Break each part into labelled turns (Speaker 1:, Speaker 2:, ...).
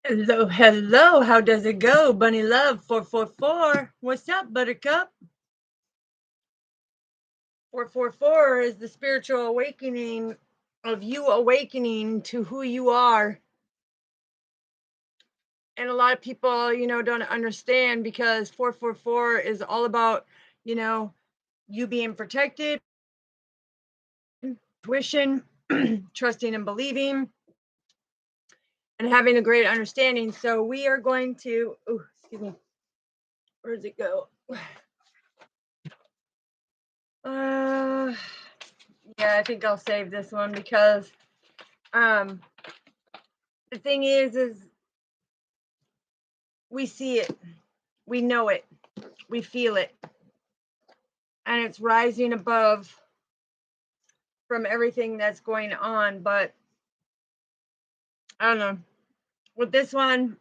Speaker 1: Hello, hello. How does it go? Bunny Love 444. What's up, Buttercup? 444 is the spiritual awakening of you awakening to who you are. And a lot of people, don't understand because 444 is all about, you being protected, intuition, trusting and believing, and having a great understanding. So we are going to, oh, excuse me, where does it go? Yeah, I think I'll save this one because the thing is we see it, we know it, we feel it, and it's rising above from everything that's going on. But I don't know. With this one,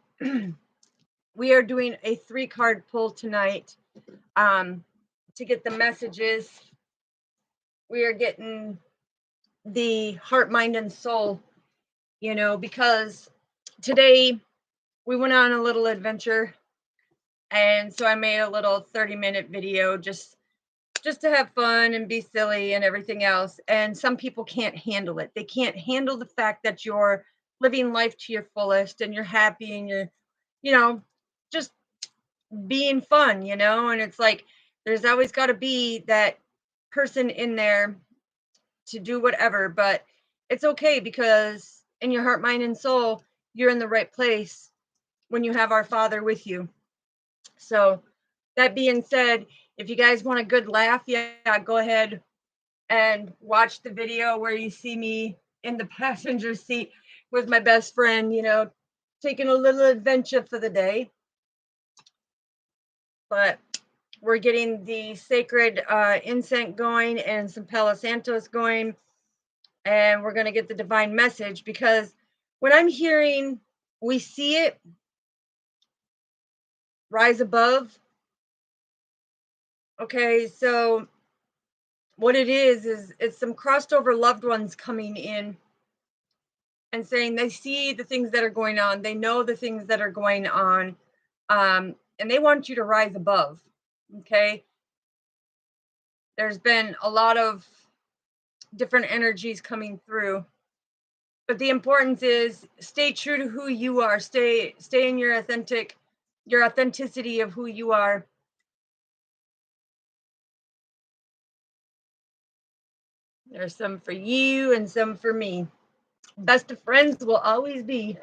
Speaker 1: we are doing a 3-card pull tonight to get the messages. We are getting the heart, mind, and soul, because today we went on a little adventure, and so I made a little 30-minute video just to have fun and be silly and everything else. And some people can't handle it. They can't handle the fact that you're living life to your fullest and you're happy and you're, just being fun, and it's like there's always got to be that person in there to do whatever, but it's okay because in your heart, mind, and soul, you're in the right place when you have our Father with you. So, that being said, if you guys want a good laugh, yeah, go ahead and watch the video where you see me in the passenger seat with my best friend, taking a little adventure for the day. But we're getting the sacred incense going and some Palo Santos going, and we're going to get the divine message because when I'm hearing we see it rise above, okay, so what it is it's some crossed over loved ones coming in and saying they see the things that are going on, they know the things that are going on, and they want you to rise above. Okay, there's been a lot of different energies coming through, but the importance is stay true to who you are, stay in your authenticity of who you are. There's some for you and some for me. Best of friends will always be.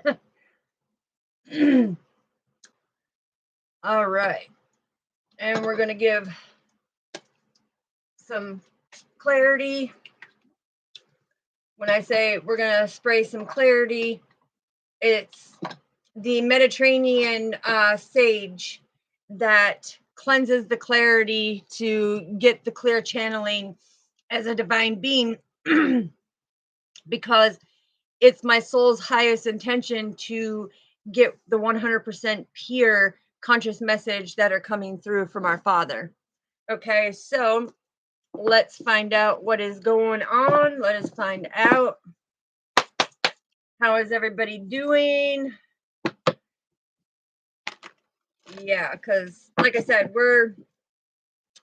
Speaker 1: All right. And we're going to give some clarity. When I say we're going to spray some clarity, it's the Mediterranean sage that cleanses the clarity to get the clear channeling as a divine being because it's my soul's highest intention to get the 100% pure conscious message that are coming through from our Father. Okay, so let's find out what is going on. Let us find out. How is everybody doing? Yeah, because like I said, we're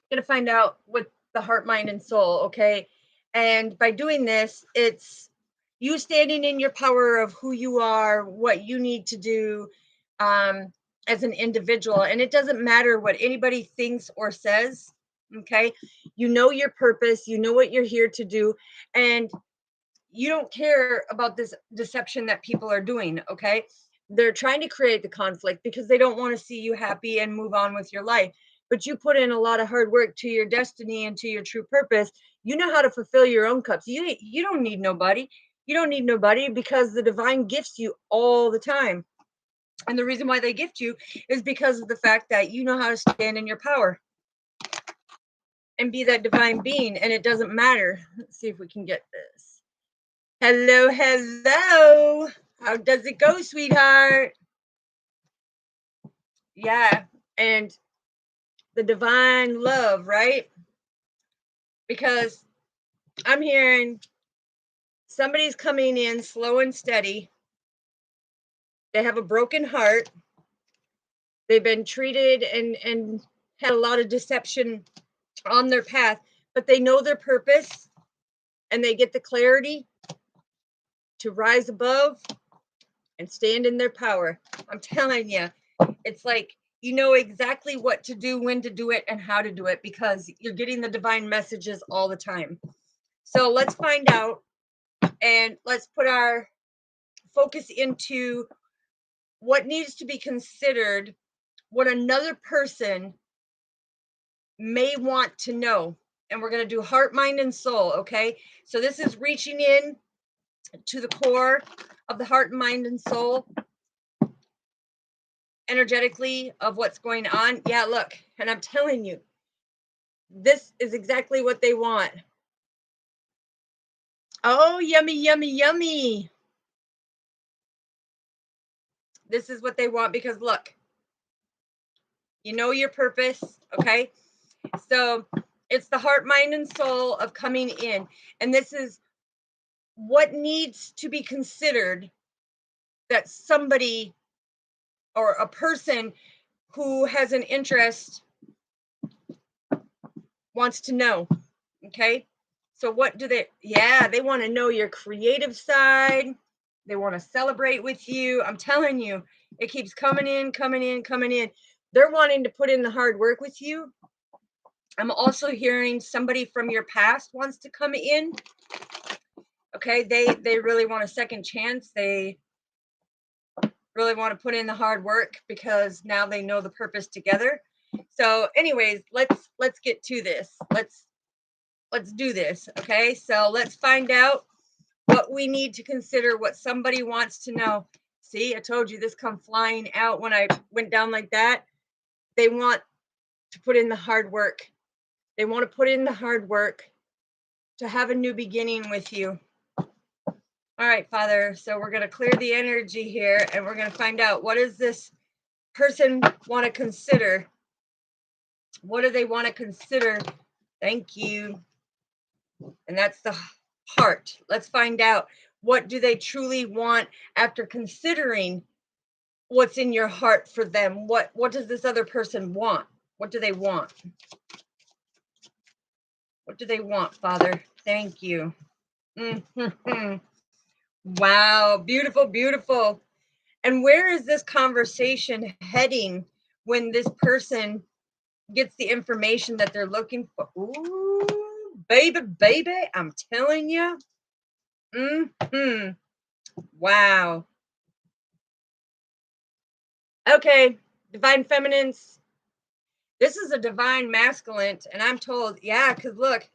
Speaker 1: going to find out what the heart, mind, and soul, okay? And by doing this, it's you standing in your power of who you are, what you need to do as an individual. And it doesn't matter what anybody thinks or says, okay? You know your purpose, you know what you're here to do, and you don't care about this deception that people are doing, okay? They're trying to create the conflict because they don't want to see you happy and move on with your life. But you put in a lot of hard work to your destiny and to your true purpose. You know how to fulfill your own cups. You don't need nobody. You don't need nobody because the divine gifts you all the time. And the reason why they gift you is because of the fact that you know how to stand in your power and be that divine being. And it doesn't matter. Let's see if we can get this. Hello, hello. How does it go, sweetheart? Yeah. And the divine love, right? Because I'm hearing somebody's coming in slow and steady They have a broken heart. They've been treated and had a lot of deception on their path, but they know their purpose and they get the clarity to rise above and stand in their power. I'm telling you, it's like you know exactly what to do, when to do it, and how to do it because you're getting the divine messages all the time. So let's find out and let's put our focus into what needs to be considered, what another person may want to know. And we're going to do heart, mind, and soul. Okay. So this is reaching in to the core of the heart, mind, and soul energetically of what's going on. Yeah, look, and I'm telling you, this is exactly what they want. Oh, yummy, yummy, yummy. This is what they want because look, you know your purpose, okay? So it's the heart, mind, and soul of coming in. And this is what needs to be considered that somebody or a person who has an interest wants to know. Okay. So what do they, yeah, they want to know your creative side. They want to celebrate with you. I'm telling you, it keeps coming in, coming in, coming in. They're wanting to put in the hard work with you. I'm also hearing somebody from your past wants to come in. Okay. They really want a second chance. They really want to put in the hard work because now they know the purpose together. So anyways, let's get to this. Let's do this. Okay. So let's find out what we need to consider, what somebody wants to know. See, I told you this come flying out when I went down like that. They want to put in the hard work. They want to put in the hard work to have a new beginning with you. All right, Father. So we're going to clear the energy here and we're going to find out what does this person want to consider? What do they want to consider? Thank you. And that's the heart. Let's find out what do they truly want after considering what's in your heart for them. What does this other person want? What do they want? What do they want, Father? Thank you. Mm-hmm. Wow, beautiful, beautiful. And where is this conversation heading when this person gets the information that they're looking for? Ooh, baby, baby, I'm telling you. Mm-hmm. Wow. Okay, divine feminines. This is a divine masculine, and I'm told, yeah, because look,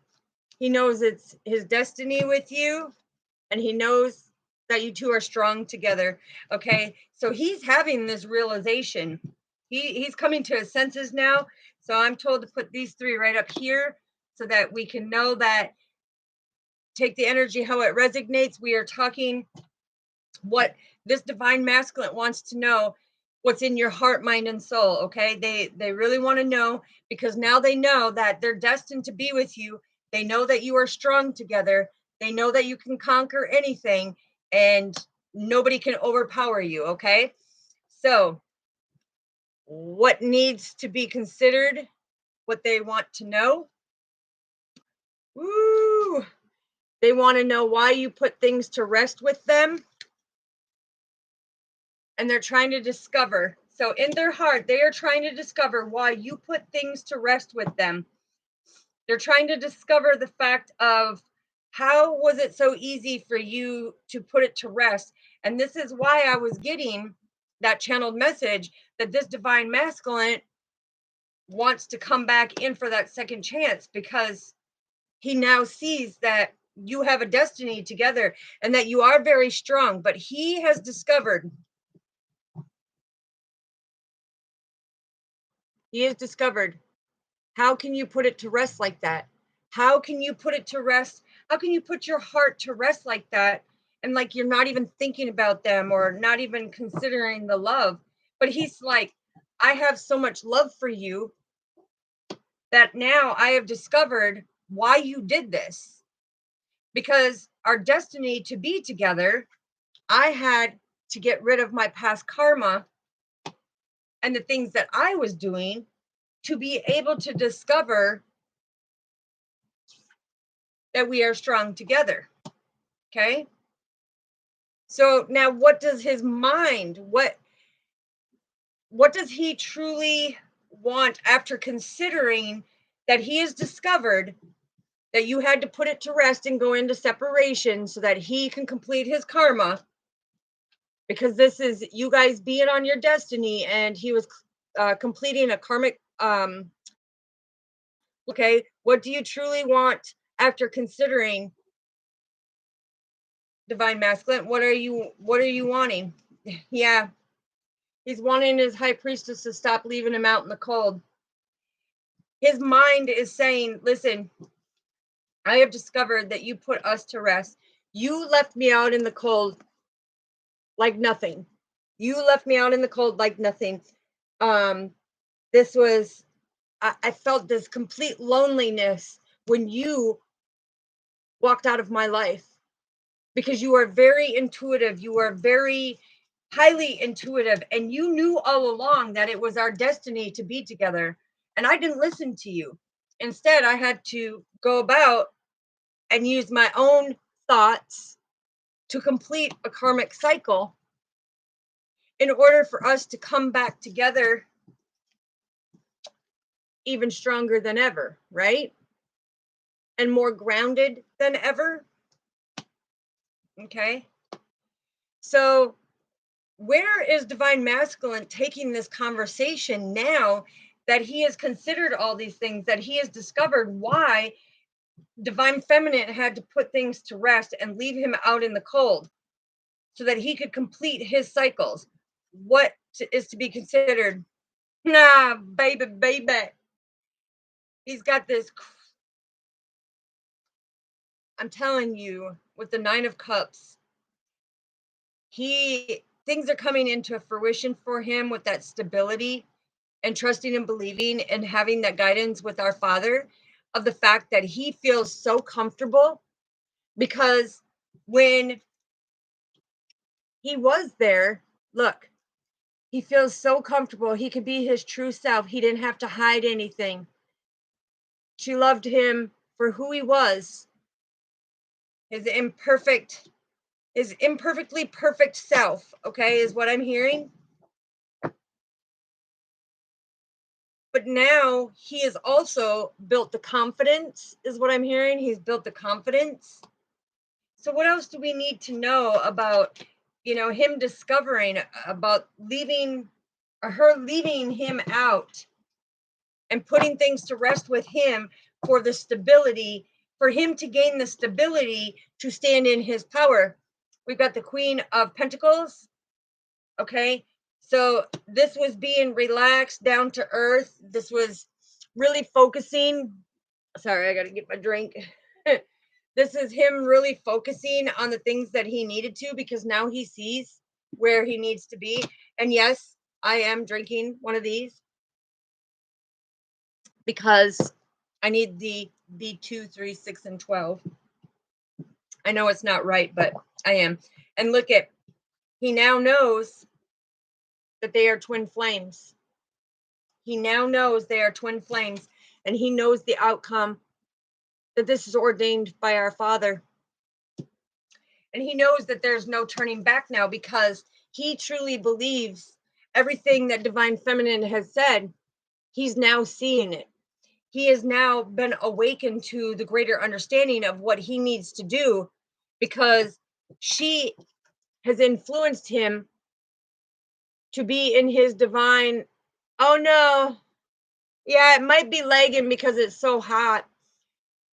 Speaker 1: he knows it's his destiny with you, and he knows that you two are strong together. Okay, so he's having this realization. He's coming to his senses now. So I'm told to put these three right up here so that we can know that take the energy how it resonates. We are talking what this divine masculine wants to know, what's in your heart, mind, and soul. Okay, they really want to know because now they know that they're destined to be with you. They know that you are strong together. They know that you can conquer anything and nobody can overpower you. Okay, so what needs to be considered, what they want to know? Woo! They want to know why you put things to rest with them, and they're trying to discover. So in their heart, they are trying to discover why you put things to rest with them. They're trying to discover the fact of how was it so easy for you to put it to rest? And this is why I was getting that channeled message that this divine masculine wants to come back in for that second chance because he now sees that you have a destiny together and that you are very strong, but he has discovered how can you put it to rest like that? How can you put it to rest? How can you put your heart to rest like that? And like you're not even thinking about them or not even considering the love. But he's like, I have so much love for you that now I have discovered why you did this. Because our destiny to be together, I had to get rid of my past karma and the things that I was doing to be able to discover that we are strong together. Okay? So now what does his mind, what does he truly want after considering that he has discovered that you had to put it to rest and go into separation so that he can complete his karma? Because this is you guys being on your destiny, and he was completing a karmic okay, what do you truly want after considering divine masculine? What are you wanting? Yeah, he's wanting his high priestess to stop leaving him out in the cold. His mind is saying, listen, I have discovered that you put us to rest. You left me out in the cold like nothing. You left me out in the cold like nothing. This was, I felt this complete loneliness when you walked out of my life, because you are very intuitive. You are very highly intuitive, and you knew all along that it was our destiny to be together. And I didn't listen to you. Instead, I had to go about and use my own thoughts to complete a karmic cycle in order for us to come back together even stronger than ever, right? And more grounded than ever. Okay. So where is divine masculine taking this conversation now that he has considered all these things, that he has discovered why divine feminine had to put things to rest and leave him out in the cold so that he could complete his cycles? What is to be considered? Nah, baby. He's got this. I'm telling you, with the 9 of Cups, things are coming into fruition for him with that stability and trusting and believing and having that guidance with our Father, of the fact that he feels so comfortable, because when he was there, look, he feels so comfortable. He could be his true self. He didn't have to hide anything. She loved him for who he was, his imperfectly perfect self, okay, is what I'm hearing. But now he has also built the confidence, is what I'm hearing. He's built the confidence. So what else do we need to know about, him discovering about her leaving him out and putting things to rest with him for the stability, for him to gain the stability to stand in his power? We've got the Queen of Pentacles. Okay. So this was being relaxed, down to earth. This was really focusing. Sorry, I got to get my drink. This is him really focusing on the things that he needed to, because now he sees where he needs to be. And yes, I am drinking one of these because I need the B2, 3, 6, and 12. I know it's not right, but I am. And look at, he now knows that they are twin flames. He now knows they are twin flames, and he knows the outcome, that this is ordained by our Father. And he knows that there's no turning back now, because he truly believes everything that divine feminine has said. He's now seeing it. He has now been awakened to the greater understanding of what he needs to do, because she has influenced him to be in his divine. Oh no. Yeah, it might be lagging because it's so hot,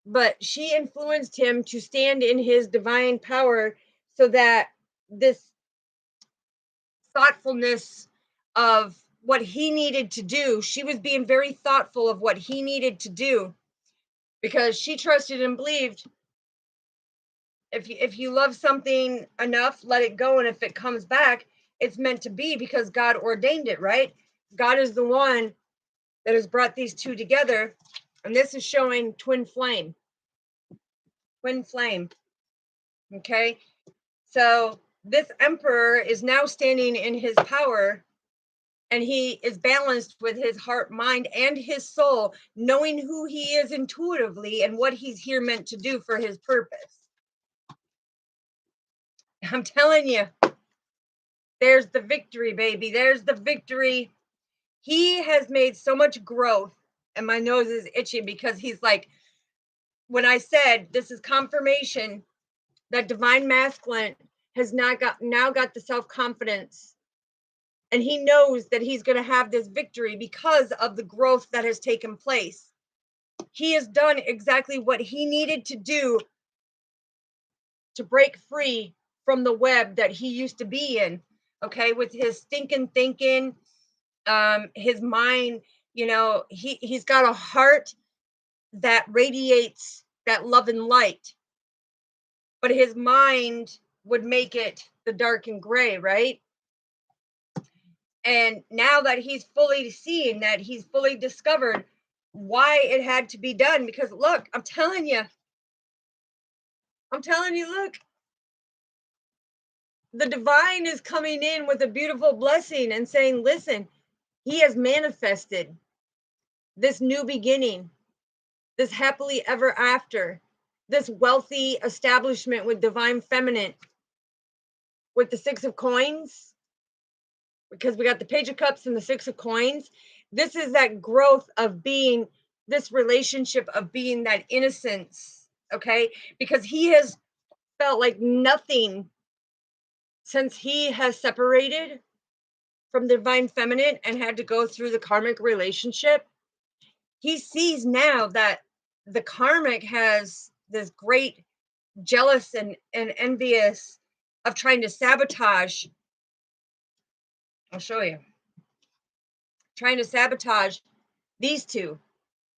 Speaker 1: but she influenced him to stand in his divine power, so that this thoughtfulness of what he needed to do, she was being very thoughtful of what he needed to do, because she trusted and believed, if you love something enough, let it go, and if it comes back, it's meant to be, because God ordained it, right? God is the one that has brought these two together. And this is showing twin flame. Okay. So this emperor is now standing in his power, and he is balanced with his heart, mind, and his soul, knowing who he is intuitively and what he's here meant to do for his purpose. I'm telling you, there's the victory, baby. There's the victory. He has made so much growth, and my nose is itching because he's like, when I said this is confirmation that divine masculine has now got the self-confidence, and he knows that he's going to have this victory because of the growth that has taken place. He has done exactly what he needed to do to break free from the web that he used to be in, okay, with his stinking thinking, his mind, you know, he's got a heart that radiates that love and light, but his mind would make it the dark and gray, right? And now that he's fully seeing, that he's fully discovered why it had to be done, because look, I'm telling you, look, the divine is coming in with a beautiful blessing and saying, listen, he has manifested this new beginning, this happily ever after, this wealthy establishment with divine feminine, with the 6 of coins, because we got the Page of Cups and the 6 of coins. This is that growth of being, this relationship of being that innocence, okay? Because he has felt like nothing since he has separated from the divine feminine and had to go through the karmic relationship. He sees now that the karmic has this great jealous and envious of trying to sabotage. I'll show you. Trying to sabotage these two,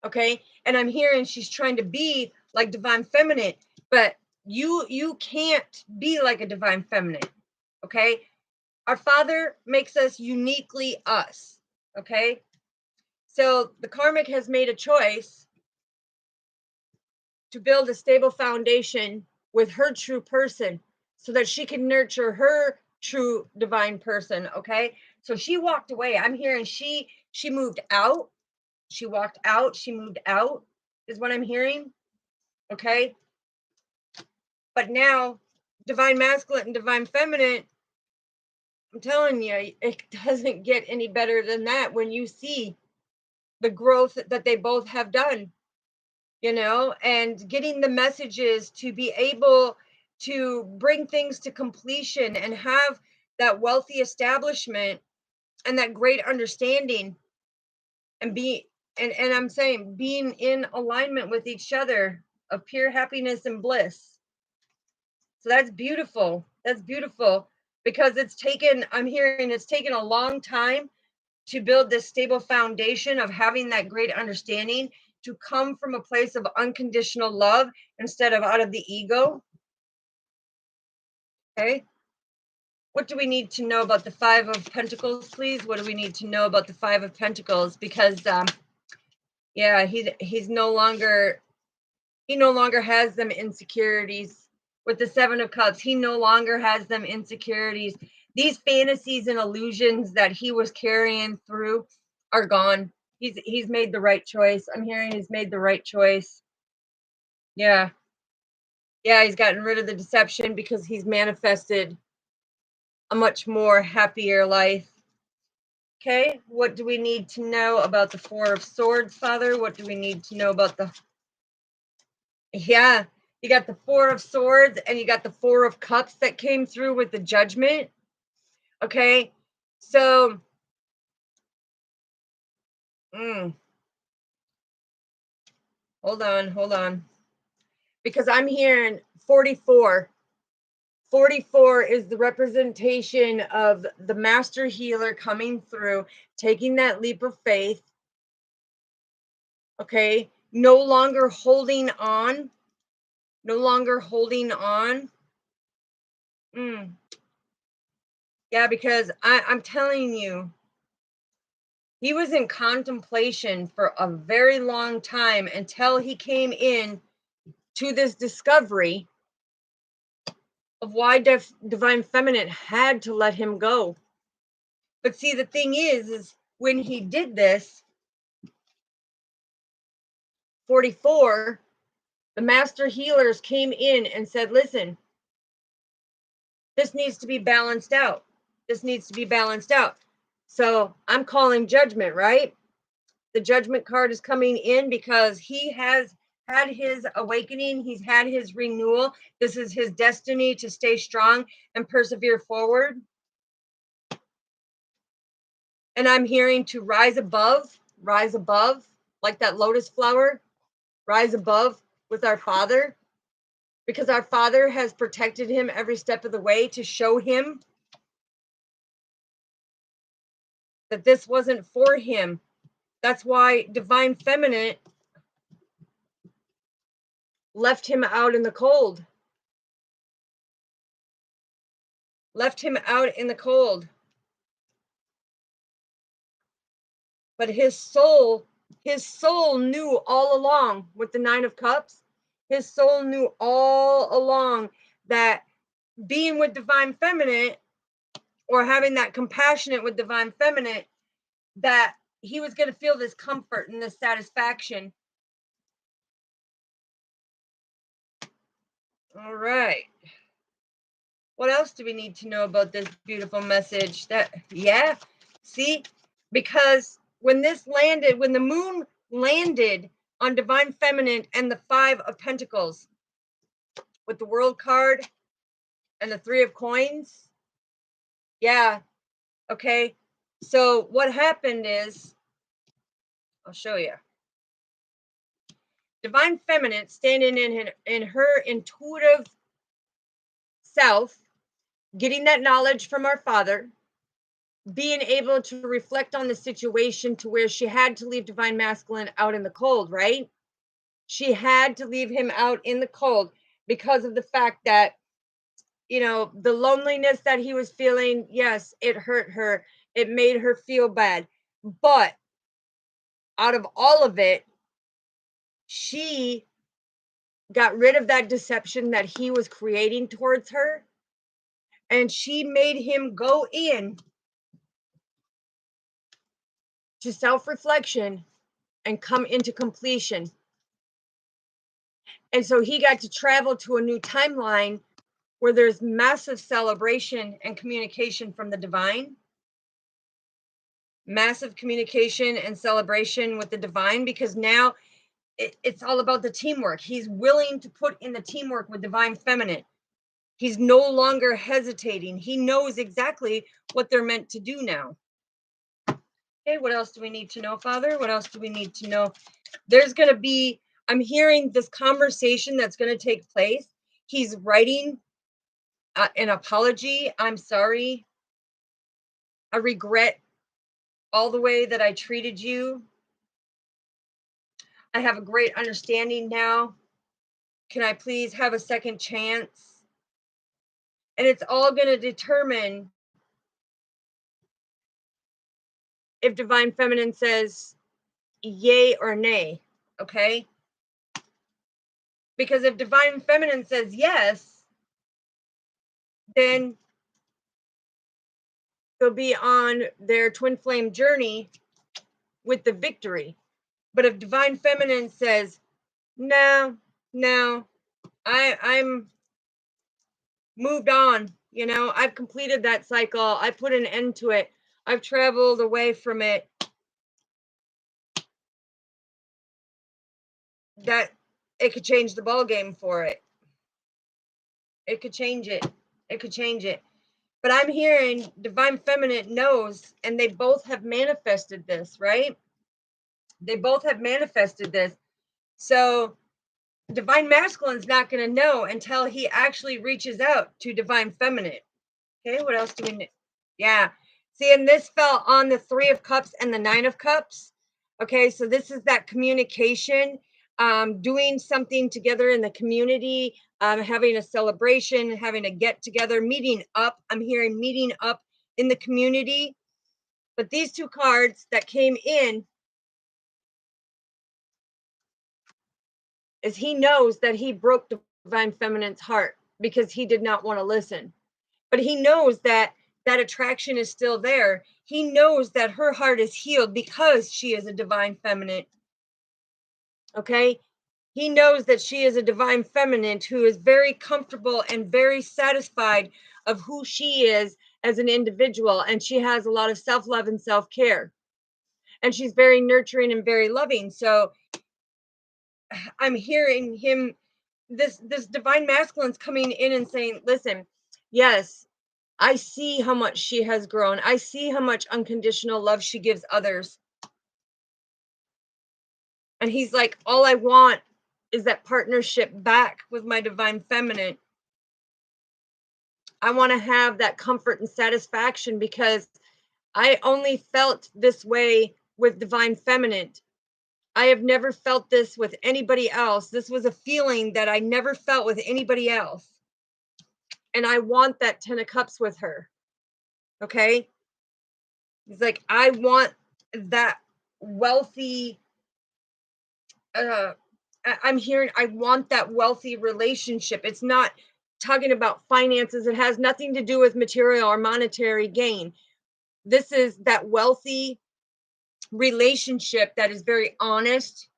Speaker 1: okay? And I'm hearing she's trying to be like divine feminine, but you can't be like a divine feminine, okay? Our Father makes us uniquely us, okay? So the karmic has made a choice to build a stable foundation with her true person so that she can nurture her true divine person, okay? So she walked away. I'm hearing she moved out. She walked out, she moved out is what I'm hearing, okay? But now divine masculine and divine feminine, I'm telling you, it doesn't get any better than that when you see the growth that they both have done, you know, and getting the messages to be able to bring things to completion and have that wealthy establishment and that great understanding and be, and I'm saying being in alignment with each other of pure happiness and bliss. So that's beautiful. That's beautiful because it's taken, I'm hearing it's taken a long time to build this stable foundation of having that great understanding, to come from a place of unconditional love instead of out of the ego. Okay. What do we need to know about the 5 of Pentacles, please? What do we need to know about the 5 of Pentacles? Because, yeah, he no longer has them insecurities. With the 7 of Cups, he no longer has them insecurities. These fantasies and illusions that he was carrying through are gone. He's made the right choice. I'm hearing he's made the right choice. Yeah. Yeah, he's gotten rid of the deception because he's manifested a much more happier life. Okay, what do we need to know about the 4 of Swords, Father? What do we need to know about the... Yeah, you got the 4 of Swords and you got the 4 of Cups that came through with the Judgment. Okay, so hold on, because I'm hearing 44. 44 is the representation of the master healer coming through, taking that leap of faith. Okay, no longer holding on. Yeah, because I'm telling you, he was in contemplation for a very long time until he came in to this discovery of why divine feminine had to let him go. But see, the thing is when he did this, 44, the master healers came in and said, listen, this needs to be balanced out. This needs to be balanced out. So I'm calling judgment, right? The judgment card is coming in because he has had his awakening. He's had his renewal. This is his destiny to stay strong and persevere forward. And I'm hearing to rise above, like that lotus flower, rise above with our Father, because our Father has protected him every step of the way to show him that this wasn't for him. That's why divine feminine left him out in the cold. Left him out in the cold. But his soul knew all along with the 9 of Cups. His soul knew all along that being with divine feminine, or having that compassionate with divine feminine, that he was going to feel this comfort and this satisfaction. All right. What else do we need to know about this beautiful message? See, because when the moon landed on divine feminine and the 5 of Pentacles with the World card and the 3 of Coins, yeah, okay. So what happened is, I'll show you. Divine feminine standing in her intuitive self, getting that knowledge from our Father, being able to reflect on the situation to where she had to leave divine masculine out in the cold, right? She had to leave him out in the cold because of the fact that, the loneliness that he was feeling, yes, it hurt her. It made her feel bad. But out of all of it, she got rid of that deception that he was creating towards her. And she made him go in to self-reflection and come into completion. And so he got to travel to a new timeline where there's massive celebration and communication from the divine. Massive communication and celebration with the divine, because now it's all about the teamwork. He's willing to put in the teamwork with divine feminine. He's no longer hesitating. He knows exactly what they're meant to do now. Okay, what else do we need to know, Father? What else do we need to know? There's going to be, I'm hearing this conversation that's going to take place. He's writing an apology. I'm sorry. I regret all the way that I treated you. I have a great understanding now. Can I please have a second chance? And it's all going to determine if divine feminine says yay or nay, okay? Because if divine feminine says yes, then they'll be on their twin flame journey with the victory. But if divine feminine says, no, I'm moved on, I've completed that cycle, I put an end to it, I've traveled away from it, that it could change the ball game for it. It could change it. But I'm hearing divine feminine knows, and they both have manifested this, right? They both have manifested this. So divine masculine's not going to know until he actually reaches out to divine feminine. Okay, what else do we need? Yeah. See, and this fell on the 3 of Cups and the 9 of Cups. Okay, so this is that communication, doing something together in the community, having a celebration, having a get together, meeting up. I'm hearing meeting up in the community. But these 2 cards that came in is he knows that he broke divine feminine's heart. because he did not want to listen. But he knows that that attraction is still there. He knows that her heart is healed because she is a divine feminine. Okay? He knows that she is a divine feminine who is very comfortable and very satisfied of who she is as an individual, and she has a lot of self-love and self-care. And she's very nurturing and very loving. So I'm hearing him, this divine masculine's coming in and saying, listen, yes, I see how much she has grown. I see how much unconditional love she gives others. And he's like, all I want is that partnership back with my divine feminine. I want to have that comfort and satisfaction because I only felt this way with divine feminine. I have never felt this with anybody else. This was a feeling that I never felt with anybody else. And I want that 10 of cups with her. Okay? He's like, I want that wealthy I'm hearing I want that wealthy relationship. It's not talking about finances. It has nothing to do with material or monetary gain. This is that wealthy relationship that is very honest,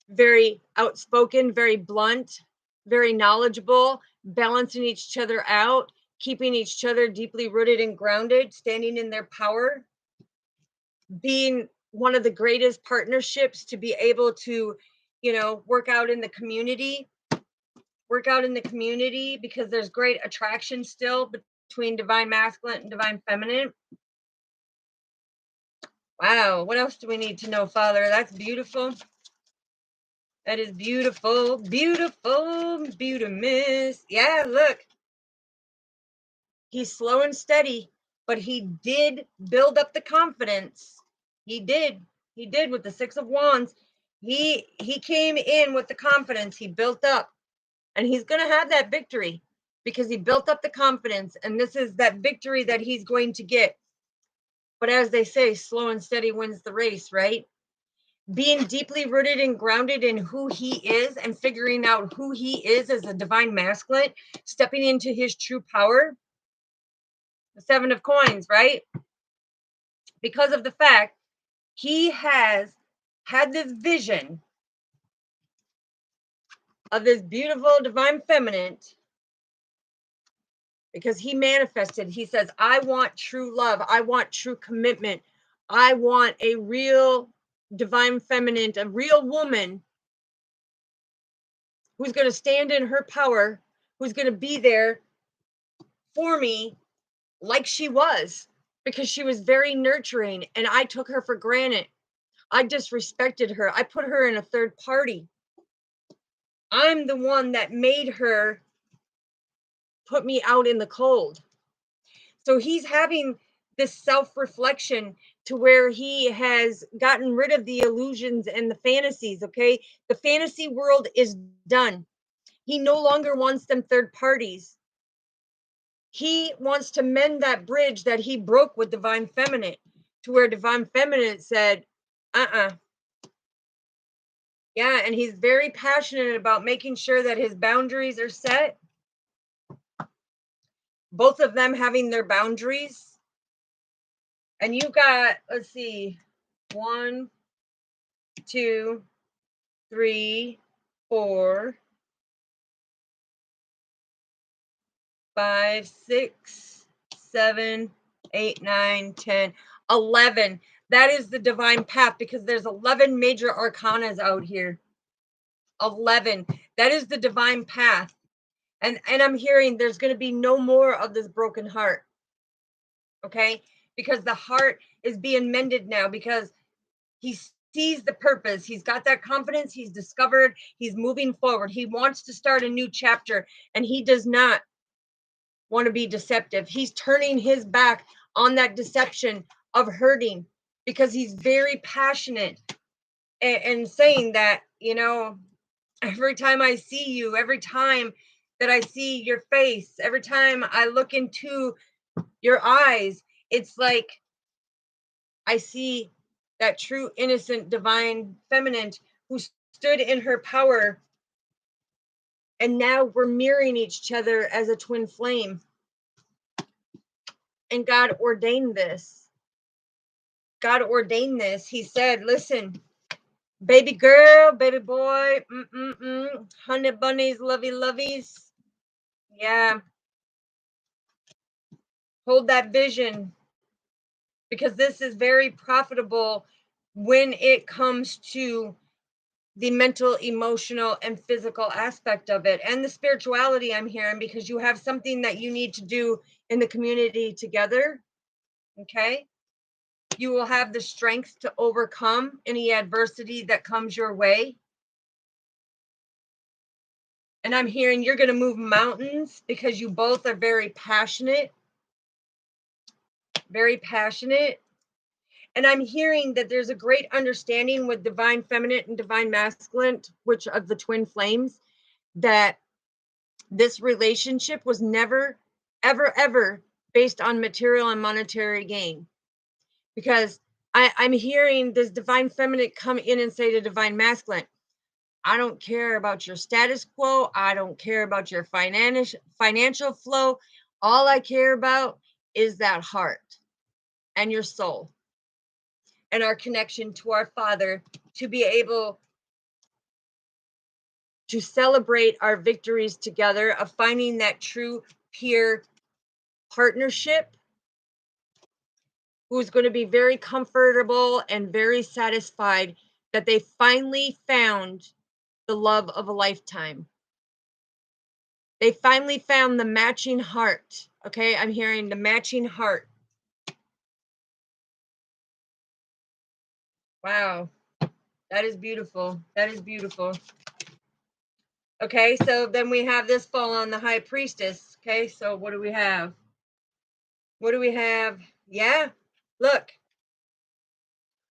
Speaker 1: very outspoken, very blunt, very knowledgeable, balancing each other out, keeping each other deeply rooted and grounded, standing in their power, being one of the greatest partnerships to be able to, work out in the community, because there's great attraction still between divine masculine and divine feminine. Wow, what else do we need to know, Father? That's beautiful. That is beautiful, beautiful, beautiful. Yeah, look. He's slow and steady, but he did build up the confidence. He did. He did with the 6 of Wands. He came in with the confidence he built up, and he's going to have that victory because he built up the confidence, and this is that victory that he's going to get. But as they say, slow and steady wins the race, right? Being deeply rooted and grounded in who he is and figuring out who he is as a divine masculine, stepping into his true power. The 7 of coins, right? Because of the fact he has had this vision of this beautiful divine feminine, because he manifested. He says, I want true love. I want true commitment. I want a real divine feminine, a real woman who's going to stand in her power, who's going to be there for me like she was, because she was very nurturing and I took her for granted. I disrespected her. I put her in a third party. I'm the one that made her put me out in the cold. So he's having this self-reflection to where he has gotten rid of the illusions and the fantasies, okay? The fantasy world is done. He no longer wants them third parties. He wants to mend that bridge that he broke with divine feminine, to where divine feminine said, yeah, and he's very passionate about making sure that his boundaries are set. Both of them having their boundaries. And you got, let's see, 1, 2, 3, 4, 5, 6, 7, 8, 9, 10, 11. That is the divine path, because there's 11 major arcanas out here. 11. That is the divine path. And I'm hearing there's going to be no more of this broken heart. Okay? Because the heart is being mended now, because he sees the purpose. He's got that confidence. He's discovered. He's moving forward. He wants to start a new chapter, and he does not want to be deceptive. He's turning his back on that deception of hurting, because he's very passionate and saying that, every time I see you, every time that I see your face, every time I look into your eyes, it's like I see that true, innocent, divine feminine who stood in her power And now we're mirroring each other as a twin flame. And God ordained this. God ordained this. He said, listen, baby girl, baby boy, honey bunnies, lovey loveys. Yeah. Hold that vision, because this is very profitable when it comes to the mental, emotional, and physical aspect of it, and the spirituality I'm hearing, because you have something that you need to do in the community together. Okay. You will have the strength to overcome any adversity that comes your way. And I'm hearing you're going to move mountains because you both are very passionate. Very passionate. And I'm hearing that there's a great understanding with divine feminine and divine masculine, which of the twin flames, that this relationship was never, ever, ever based on material and monetary gain. Because I'm hearing this divine feminine come in and say to divine masculine, I don't care about your status quo. I don't care about your financial flow. All I care about is that heart and your soul and our connection to our Father, to be able to celebrate our victories together, of finding that true peer partnership, who's going to be very comfortable and very satisfied that they finally found the love of a lifetime. They finally found the matching heart. Okay, I'm hearing the matching heart. Wow, that is beautiful. That is beautiful. Okay, so then we have this fall on the high priestess. Okay, so what do we have? What do we have? Yeah, look.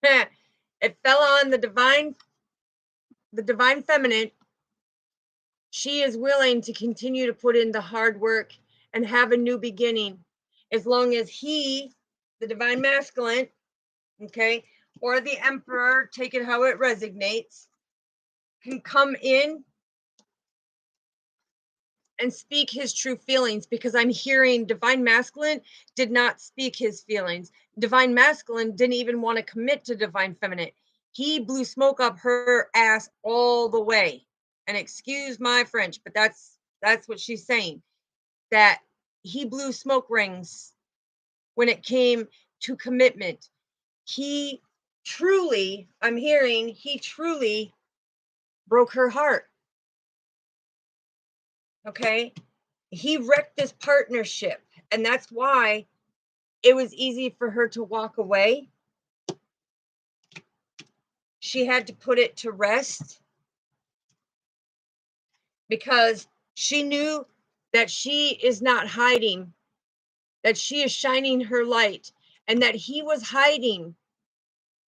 Speaker 1: It fell on the divine feminine. She is willing to continue to put in the hard work and have a new beginning, as long as he, the divine masculine, okay, or the emperor, take it how it resonates, can come in and speak his true feelings, because I'm hearing divine masculine did not speak his feelings. Divine masculine didn't even want to commit to divine feminine. He blew smoke up her ass all the way. And excuse my French, but that's what she's saying. That he blew smoke rings when it came to commitment. He truly, I'm hearing, he truly broke her heart. Okay? He wrecked this partnership, and that's why it was easy for her to walk away. She had to put it to rest, because she knew that she is not hiding, that she is shining her light, and that he was hiding,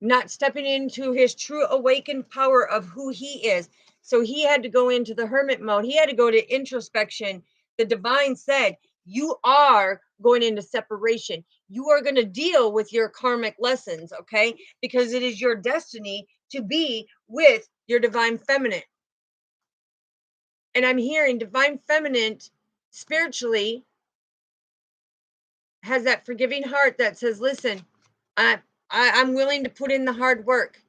Speaker 1: not stepping into his true awakened power of who he is. So he had to go into the hermit mode. He had to go to introspection. The divine said, you are going into separation. You are going to deal with your karmic lessons, okay? Because it is your destiny to be with your divine feminine. And I'm hearing divine feminine spiritually has that forgiving heart that says, listen, I'm willing to put in the hard work.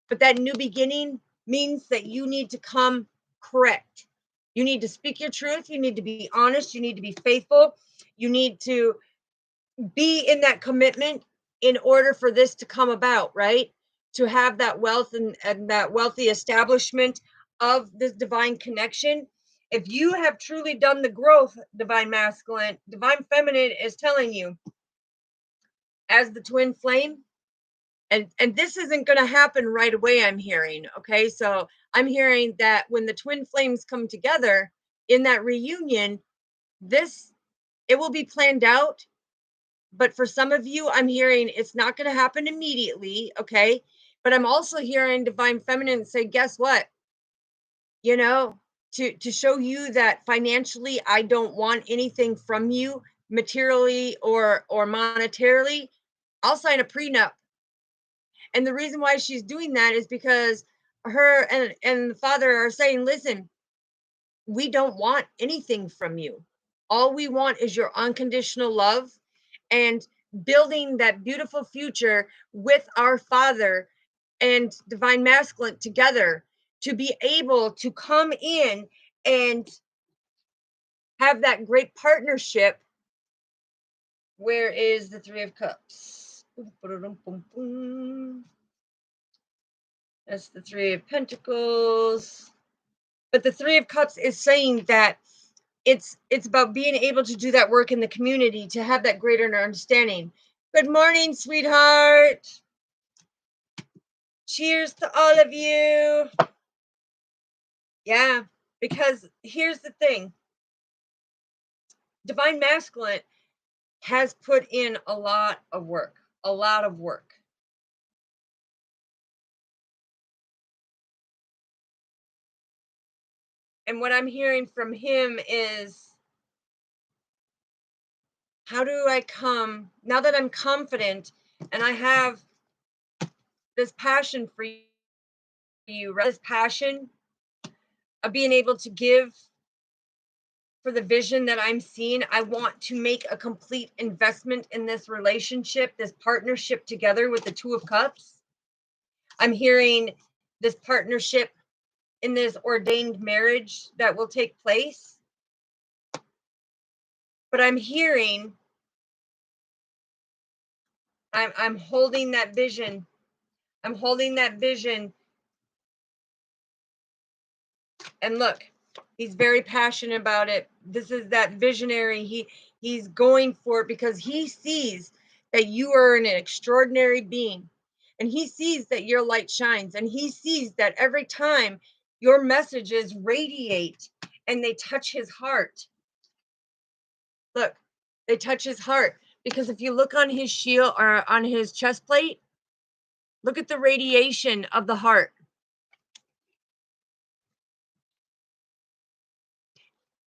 Speaker 1: But that new beginning means that you need to come correct. You need to speak your truth. You need to be honest. You need to be faithful. You need to be in that commitment in order for this to come about, right? To have that wealth and that wealthy establishment of this divine connection. If you have truly done the growth, divine masculine, divine feminine is telling you, as the twin flame, and this isn't going to happen right away, I'm hearing. Okay, so I'm hearing that when the twin flames come together in that reunion, this, it will be planned out. But for some of you, I'm hearing it's not going to happen immediately. Okay, but I'm also hearing divine feminine say, guess what, you know, to show you that financially I don't want anything from you, materially or monetarily, I'll sign a prenup. And the reason why she's doing that is because her and the father are saying, listen, we don't want anything from you. All we want is your unconditional love and building that beautiful future with our Father and Divine Masculine together to be able to come in and have that great partnership. Where is the Three of Cups? That's the Three of Pentacles. But the Three of Cups is saying that it's about being able to do that work in the community, to have that greater understanding. Good morning, sweetheart. Cheers to all of you. Yeah, because here's the thing. Divine Masculine has put in a lot of work, a lot of work. And what I'm hearing from him is, how do I come, now that I'm confident and I have this passion for you, this passion of being able to give for the vision that I'm seeing, I want to make a complete investment in this relationship, this partnership together with the Two of Cups. I'm hearing this partnership in this ordained marriage that will take place. But I'm hearing, I'm holding that vision. I'm holding that vision. And look, he's very passionate about it. This is that visionary. He's going for it because he sees that you are an extraordinary being. And he sees that your light shines. And he sees that every time your messages radiate and they touch his heart. Look, they touch his heart. Because if you look on his shield or on his chest plate, look at the radiation of the heart.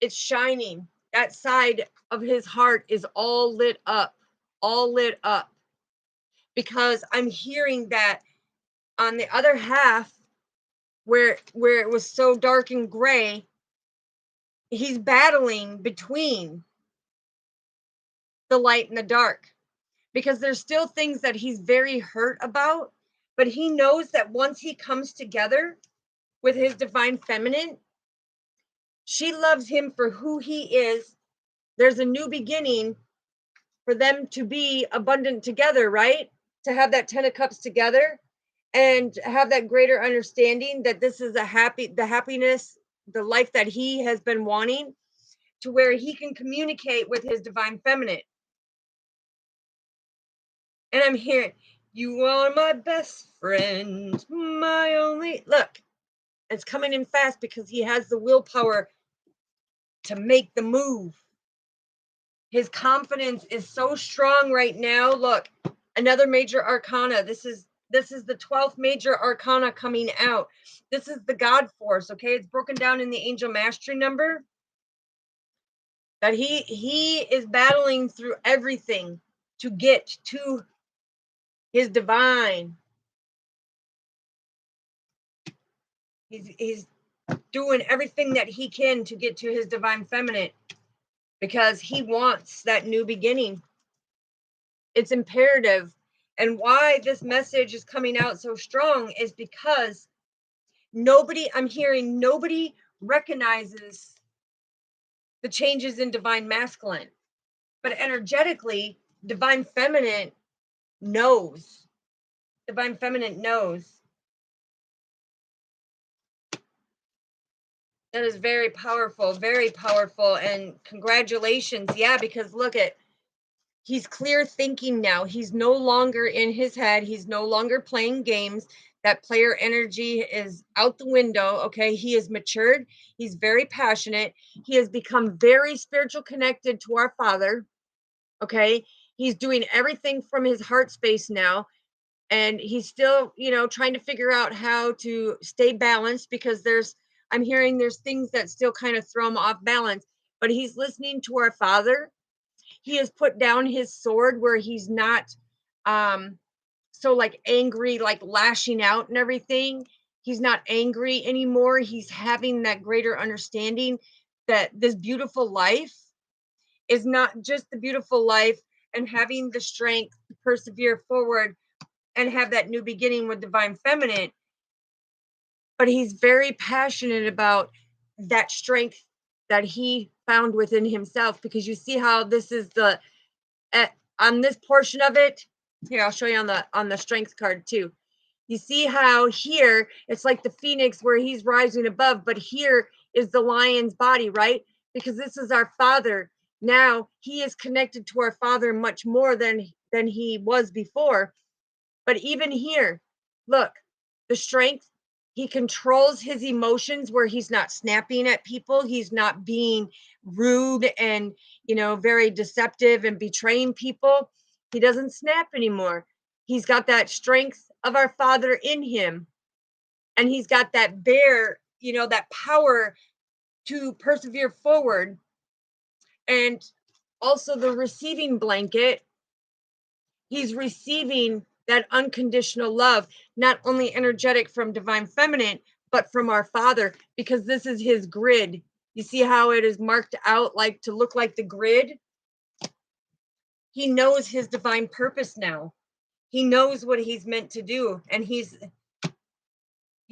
Speaker 1: It's shining. That side of his heart is all lit up, all lit up. Because I'm hearing that on the other half, where it was so dark and gray, he's battling between the light and the dark. Because there's still things that he's very hurt about, but he knows that once he comes together with his divine feminine, she loves him for who he is. There's a new beginning for them to be abundant together, right? To have that 10 of cups together and have that greater understanding that this is the happiness, the life that he has been wanting, to where he can communicate with his divine feminine. And I'm hearing, you are my best friend, my only. Look, it's coming in fast because he has the willpower to make the move. His confidence is so strong right now. Look, another major arcana. This is the 12th major arcana coming out. This is the God force, okay? It's broken down in the angel mastery number. That he is battling through everything to get to his divine. He's doing everything that he can to get to his divine feminine because he wants that new beginning. It's imperative. And why this message is coming out so strong is because I'm hearing nobody recognizes the changes in divine masculine, but energetically, divine feminine knows. Divine feminine knows. That is very powerful, very powerful. And congratulations. Yeah, because look at, he's clear thinking now. He's no longer in his head. He's no longer playing games. That player energy is out the window. Okay. He is matured. He's very passionate. He has become very spiritual connected to our Father. Okay. He's doing everything from his heart space now. And he's still, trying to figure out how to stay balanced because I'm hearing there's things that still kind of throw him off balance, but he's listening to our Father. He has put down his sword where he's not so like angry, like lashing out and everything. He's not angry anymore. He's having that greater understanding that this beautiful life is not just the beautiful life and having the strength to persevere forward and have that new beginning with divine feminine, but he's very passionate about that strength that he found within himself, because you see how this is the on this portion of it here, I'll show you on the strength card too. You see how here it's like the phoenix where he's rising above, but here is the lion's body, right? Because this is our father. Now he is connected to our father much more than he was before. But even here, look, the strength, he controls his emotions where he's not snapping at people, he's not being rude and, very deceptive and betraying people. He doesn't snap anymore. He's got that strength of our father in him, and he's got that that power to persevere forward. And also the receiving blanket, he's receiving that unconditional love, not only energetic from divine feminine, but from our father, because this is his grid. You see how it is marked out like to look like the grid? He knows his divine purpose now. He knows what he's meant to do, and he's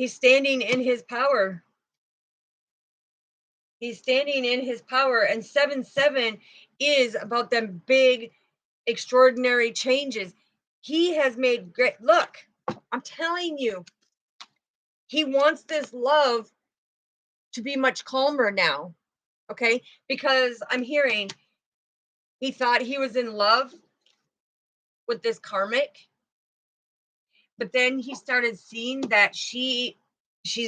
Speaker 1: standing in his power. He's standing in his power. And 7-7 is about them big, extraordinary changes. He has made great, look, I'm telling you, he wants this love to be much calmer now, okay? Because I'm hearing he thought he was in love with this karmic, but then he started seeing that she's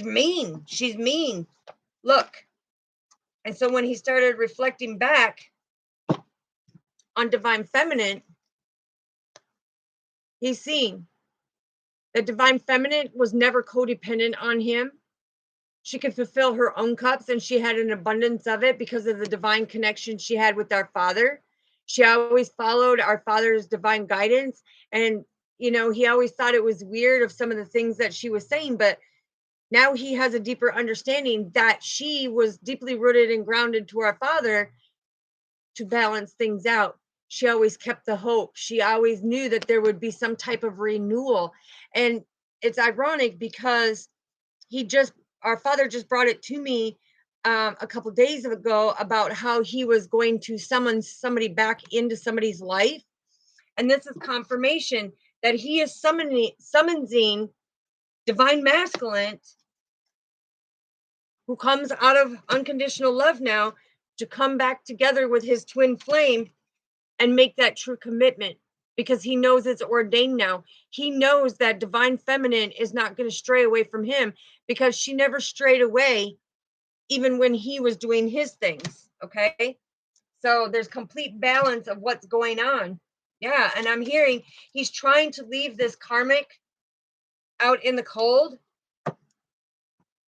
Speaker 1: mean. She's mean. Look. And so when he started reflecting back on divine feminine, he's seen that divine feminine was never codependent on him. She could fulfill her own cups, and she had an abundance of it because of the divine connection she had with our father. She always followed our father's divine guidance. And, he always thought it was weird of some of the things that she was saying, but now he has a deeper understanding that she was deeply rooted and grounded to our father to balance things out. She always kept the hope. She always knew that there would be some type of renewal. And it's ironic because our father just brought it to me a couple of days ago about how he was going to summon somebody back into somebody's life. And this is confirmation that he is summoning divine masculine who comes out of unconditional love now to come back together with his twin flame and make that true commitment, because he knows it's ordained now. He knows that divine feminine is not going to stray away from him, because she never strayed away even when he was doing his things. Okay. So there's complete balance of what's going on. Yeah. And I'm hearing he's trying to leave this karmic out in the cold,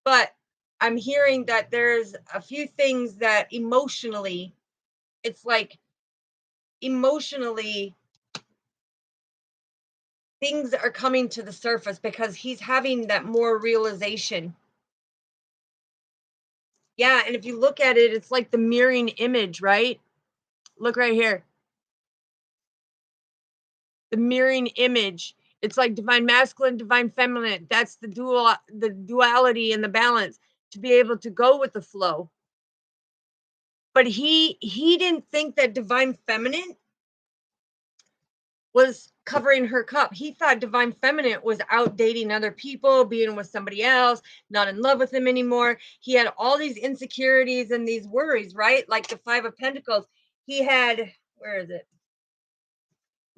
Speaker 1: but I'm hearing that there's a few things that emotionally, it's like emotionally things are coming to the surface because he's having that more realization. Yeah, and if you look at it, it's like the mirroring image, right? Look right here. The mirroring image. It's like divine masculine, divine feminine. That's the duality and the balance to be able to go with the flow. But he didn't think that divine feminine was covering her cup. He thought divine feminine was out dating other people, being with somebody else, not in love with him anymore. He had all these insecurities and these worries, right? Like the 5 of Pentacles. He had, where is it?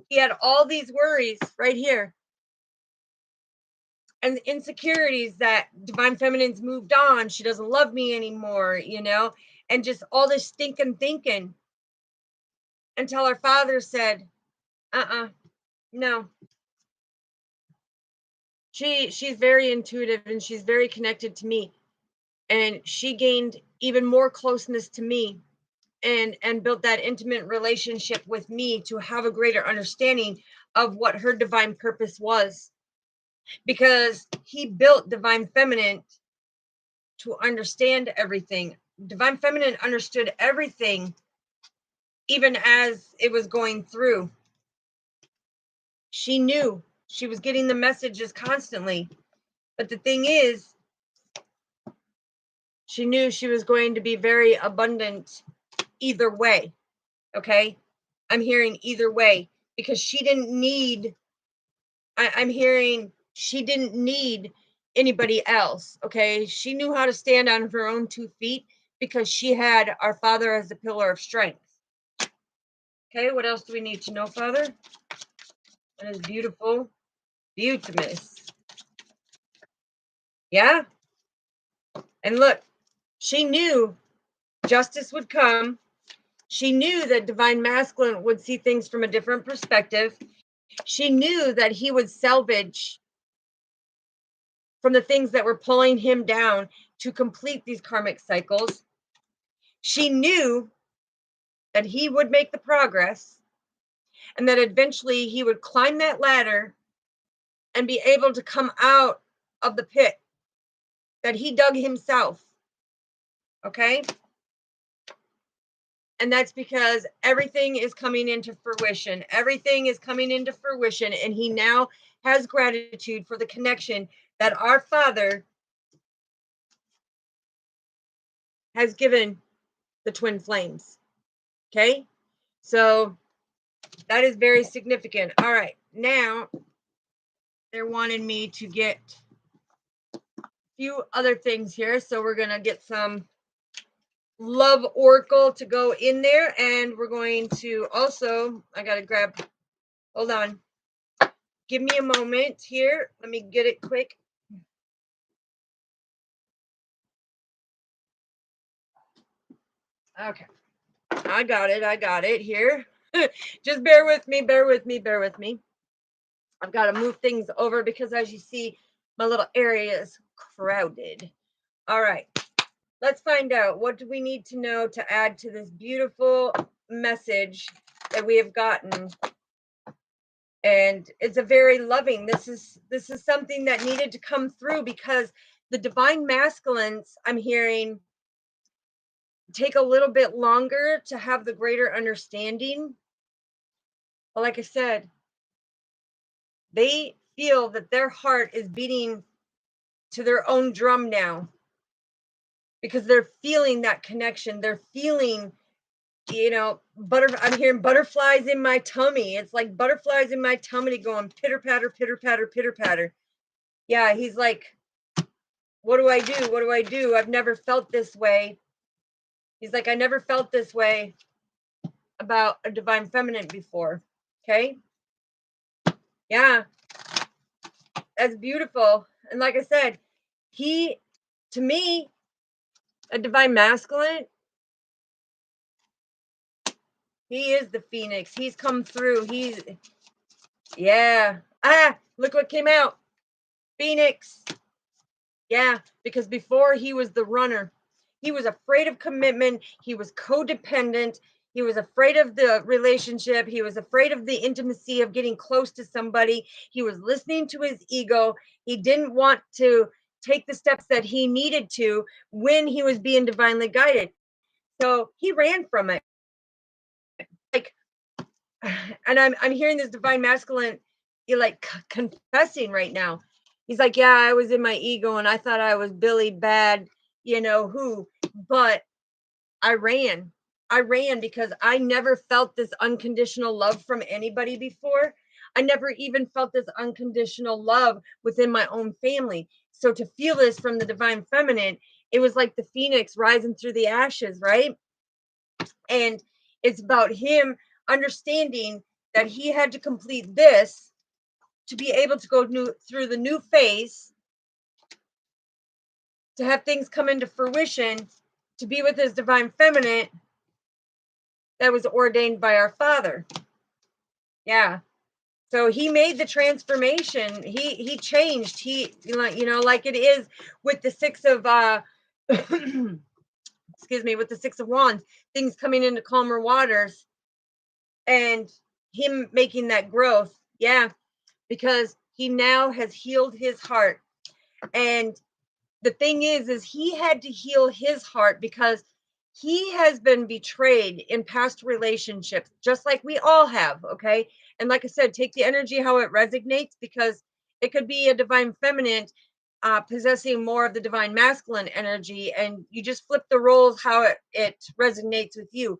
Speaker 1: He had all these worries right here. And insecurities that divine feminine's moved on. She doesn't love me anymore, and just all this stinking thinking, until our father said, no. She's very intuitive and she's very connected to me, and she gained even more closeness to me and built that intimate relationship with me to have a greater understanding of what her divine purpose was. because he built Divine Feminine to understand everything. Divine Feminine understood everything, even as it was going through. She knew she was getting the messages constantly. But the thing is, she knew she was going to be very abundant either way. Okay? I'm hearing either way, because she didn't need, I'm hearing she didn't need anybody else. Okay? She knew how to stand on her own 2 feet because she had our Father as the pillar of strength. Okay, what else do we need to know, Father? That is beautiful. Beautimous. Yeah? And look, she knew justice would come. She knew that Divine Masculine would see things from a different perspective. She knew that he would salvage from the things that were pulling him down to complete these karmic cycles. She knew that he would make the progress and that eventually he would climb that ladder and be able to come out of the pit that he dug himself. Okay? And that's because everything is coming into fruition. Everything is coming into fruition. And he now has gratitude for the connection that our Father has given the twin flames. Okay? So that is very significant. All right. Now they're wanting me to get a few other things here. So we're going to get some love oracle to go in there. And we're going to also, I got to grab, hold on. Give me a moment here. Let me get it quick. Okay. I got it. I got it here. Just bear with me. Bear with me. Bear with me. I've got to move things over because, as you see, my little area is crowded. All right. Let's find out, what do we need to know to add to this beautiful message that we have gotten. And it's a very loving, this is something that needed to come through, because the Divine Masculines, I'm hearing, take a little bit longer to have the greater understanding. But like I said, they feel that their heart is beating to their own drum now, because they're feeling that connection. They're feeling, I'm hearing butterflies in my tummy. It's like butterflies in my tummy going pitter patter, pitter patter, pitter patter. Yeah, he's like, what do I do? What do I do? I've never felt this way. He's like, I never felt this way about a Divine Feminine before. Okay. Yeah. That's beautiful. And like I said, to me, a Divine Masculine, he is the Phoenix. He's come through. Yeah. Look what came out. Phoenix. Yeah, because before he was the runner. He was afraid of commitment. He was codependent. He was afraid of the relationship. He was afraid of the intimacy of getting close to somebody. He was listening to his ego. He didn't want to take the steps that he needed to when he was being divinely guided. So he ran from it. Like, and I'm hearing this Divine Masculine, confessing right now. He's like, yeah, I was in my ego and I thought I was Billy Bad, who, but I ran because I never felt this unconditional love from anybody before. I never even felt this unconditional love within my own family. So to feel this from the Divine Feminine, it was like the Phoenix rising through the ashes, right? And it's about him understanding that he had to complete this to be able to go through the new phase, to have things come into fruition, to be with his Divine Feminine that was ordained by our Father. Yeah. So he made the transformation. He changed. Like it is with the Six of excuse me, with the Six of Wands, things coming into calmer waters and him making that growth. Yeah. Because He now has healed his heart. And the thing is he had to heal his heart because he has been betrayed in past relationships, just like we all have. Okay. And like I said, take the energy how it resonates, because it could be a divine feminine possessing more of the divine masculine energy, and you just flip the roles how it resonates with you.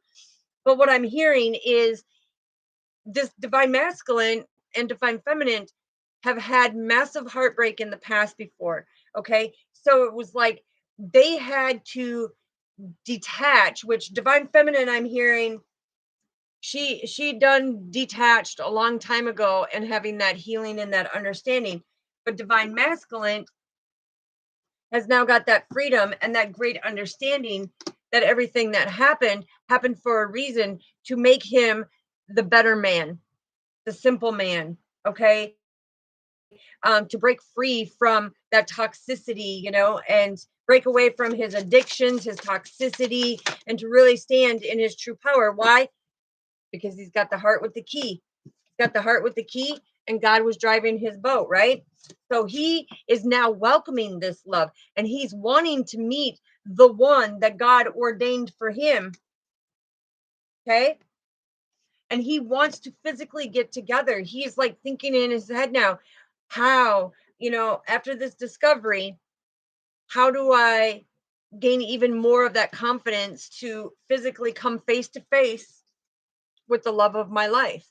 Speaker 1: But what I'm hearing is this divine masculine and divine feminine have had massive heartbreak in the past before. Okay. So it was like they had to detach, which divine feminine, I'm hearing, she done detached a long time ago and having that healing and that understanding. But divine masculine has now got that freedom and that great understanding that everything that happened for a reason, to make him the better man, the simple man. Okay. To break free from that toxicity, and break away from his addictions, his toxicity, and to really stand in his true power. Why? Because he's got the heart with the key. He's got the heart with the key, and God was driving his boat, right? So he is now welcoming this love, and he's wanting to meet the one that God ordained for him. Okay. And he wants to physically get together. He's like thinking in his head now, how, after this discovery, how do I gain even more of that confidence to physically come face to face with the love of my life?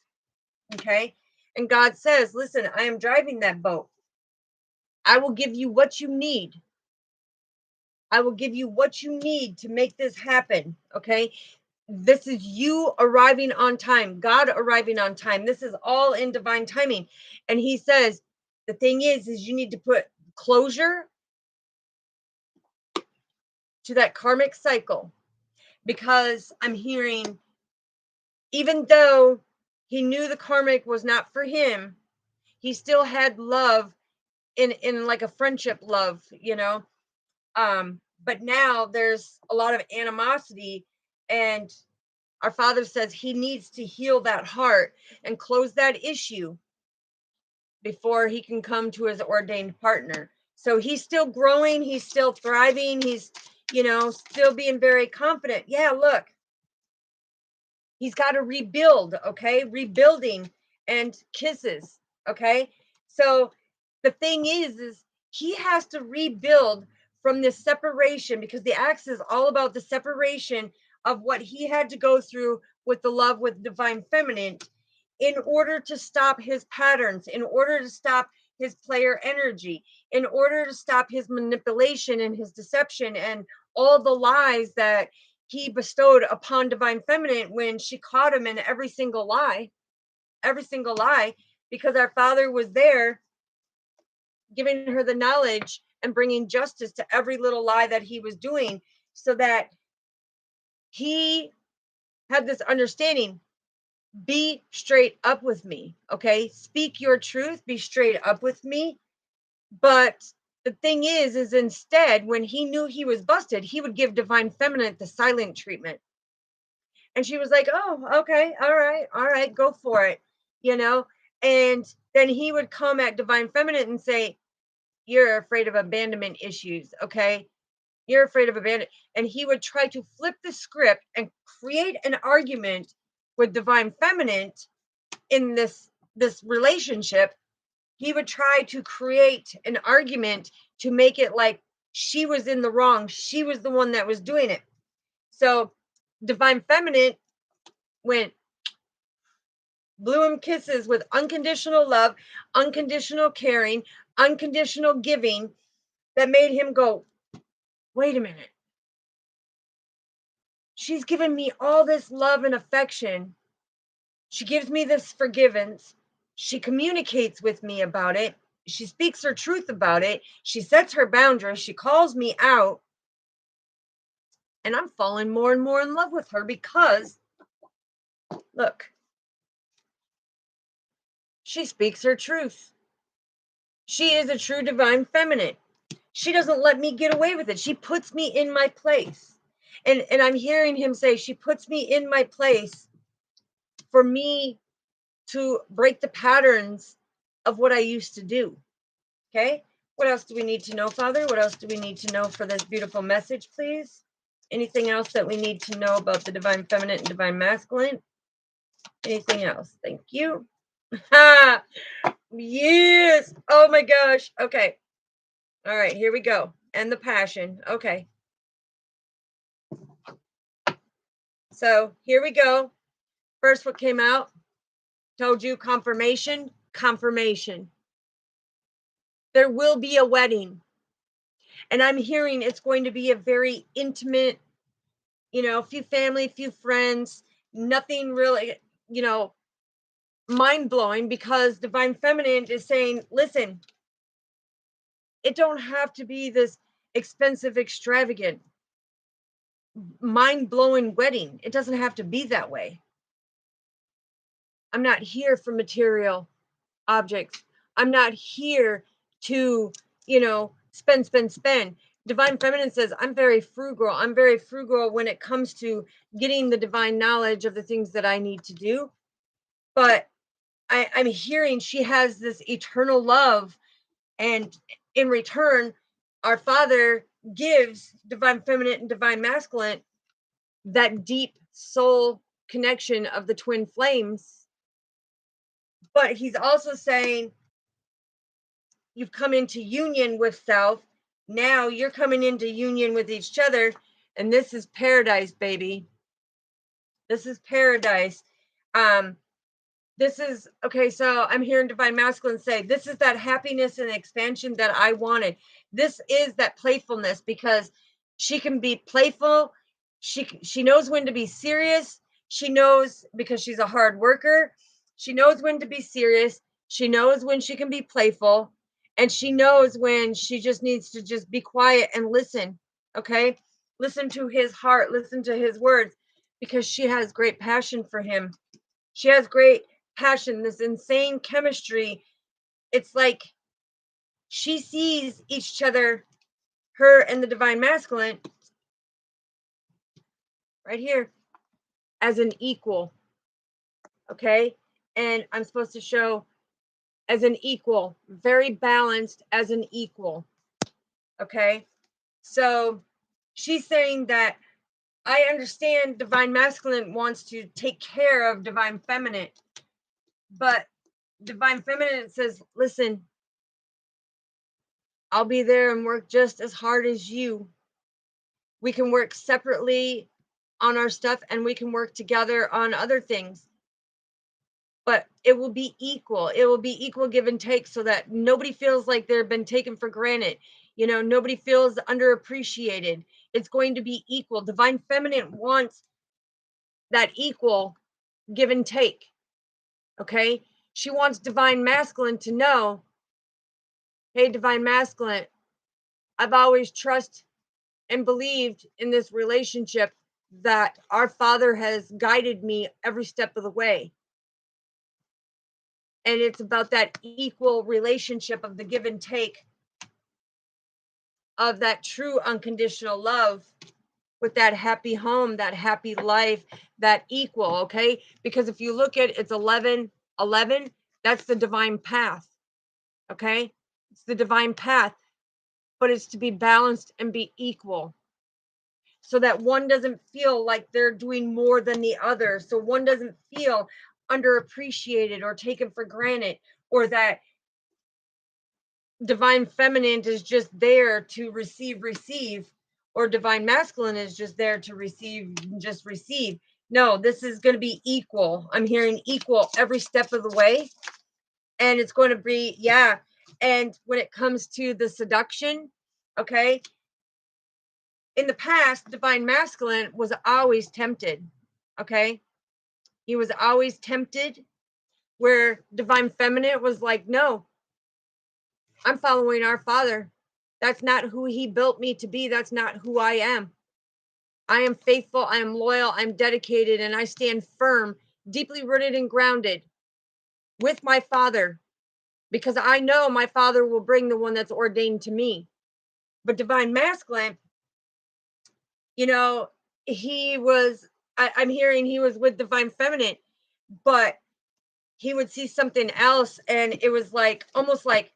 Speaker 1: Okay. And God says, listen, I am driving that boat. I will give you what you need. I will give you what you need to make this happen. Okay. This is you arriving on time, God arriving on time. This is all in divine timing. And he says, the thing is you need to put closure to that karmic cycle, because I'm hearing, even though he knew the karmic was not for him, he still had love in like a friendship love, but now there's a lot of animosity, and our Father says he needs to heal that heart and close that issue before he can come to his ordained partner. So he's still growing, he's still thriving, he's, still being very confident. Yeah, look, he's got to rebuild, okay? Rebuilding and kisses, okay? So the thing is he has to rebuild from this separation, because the axe is all about the separation of what he had to go through with the love with divine feminine, in order to stop his patterns, in order to stop his player energy, in order to stop his manipulation and his deception and all the lies that he bestowed upon divine feminine when she caught him in every single lie, because our Father was there giving her the knowledge and bringing justice to every little lie that he was doing, so that he had this understanding. Be straight up with me. Okay. Speak your truth. Be straight up with me. But the thing is instead, when he knew he was busted, he would give divine feminine the silent treatment. And she was like, oh, okay. All right. Go for it. And then he would come at divine feminine and say, you're afraid of abandonment issues. Okay. You're afraid of abandonment. And he would try to flip the script and create an argument with divine feminine in this relationship. He would try to create an argument to make it like she was in the wrong, she was the one that was doing it. So divine feminine went, blew him kisses with unconditional love, unconditional caring, unconditional giving, that made him go, wait a minute, she's given me all this love and affection, she gives me this forgiveness, she communicates with me about it, she speaks her truth about it, she sets her boundaries, she calls me out, and I'm falling more and more in love with her, because look, she speaks her truth. She is a true divine feminine. She doesn't let me get away with it. She puts me in my place. And I'm hearing him say, she puts me in my place for me to break the patterns of what I used to do. Okay. What else do we need to know, Father? What else do we need to know for this beautiful message, please? Anything else that we need to know about the divine feminine and divine masculine? Anything else? Thank you. Yes. Oh my gosh. Okay. All right, here we go. And the passion. Okay. So here we go. First, what came out? Told you confirmation, confirmation. There will be a wedding. And I'm hearing it's going to be a very intimate, a few family, a few friends, nothing really, mind blowing, because divine feminine is saying, listen, it don't have to be this expensive, extravagant, mind blowing wedding. It doesn't have to be that way. I'm not here for material objects. I'm not here to, spend. Divine feminine says, I'm very frugal. I'm very frugal when it comes to getting the divine knowledge of the things that I need to do. But I'm hearing she has this eternal love. And in return, our Father gives divine feminine and divine masculine that deep soul connection of the twin flames. But he's also saying, you've come into union with self. Now you're coming into union with each other. And this is paradise, baby. This is paradise. This is okay. So I'm hearing divine masculine say, this is that happiness and expansion that I wanted. This is that playfulness, because she can be playful. She knows when to be serious. She knows, because she's a hard worker. She knows when to be serious. She knows when she can be playful, and she knows when she just needs to just be quiet and listen. Okay, listen to his heart, listen to his words, because she has great passion for him. She has great passion, this insane chemistry. It's like she sees each other, her and the divine masculine, right here, as an equal. Okay. And I'm supposed to show as an equal, very balanced as an equal. Okay. So she's saying that I understand divine masculine wants to take care of divine feminine, but divine feminine says, listen, I'll be there and work just as hard as you. We can work separately on our stuff, and we can work together on other things. But it will be equal. It will be equal give and take, so that nobody feels like they've been taken for granted. Nobody feels underappreciated. It's going to be equal. Divine feminine wants that equal give and take. Okay? She wants divine masculine to know, hey, divine masculine, I've always trusted and believed in this relationship, that our Father has guided me every step of the way. And it's about that equal relationship of the give and take, of that true unconditional love, with that happy home, that happy life, that equal. Okay, because if you look at it's 11, that's the divine path. Okay, it's the divine path, but it's to be balanced and be equal, so that one doesn't feel like they're doing more than the other. So one doesn't feel underappreciated or taken for granted, or that divine feminine is just there to receive, or divine masculine is just there to just receive. No, this is going to be equal. I'm hearing equal every step of the way. And it's going to be, yeah. And when it comes to the seduction, okay, in the past, divine masculine was always tempted. Okay. He was always tempted, where divine feminine was like, no, I'm following our Father. That's not who he built me to be. That's not who I am. I am faithful. I am loyal. I'm dedicated. And I stand firm, deeply rooted and grounded with my Father, because I know my Father will bring the one that's ordained to me. But divine masculine, he was, I'm hearing he was with divine feminine, but he would see something else, and it was like almost like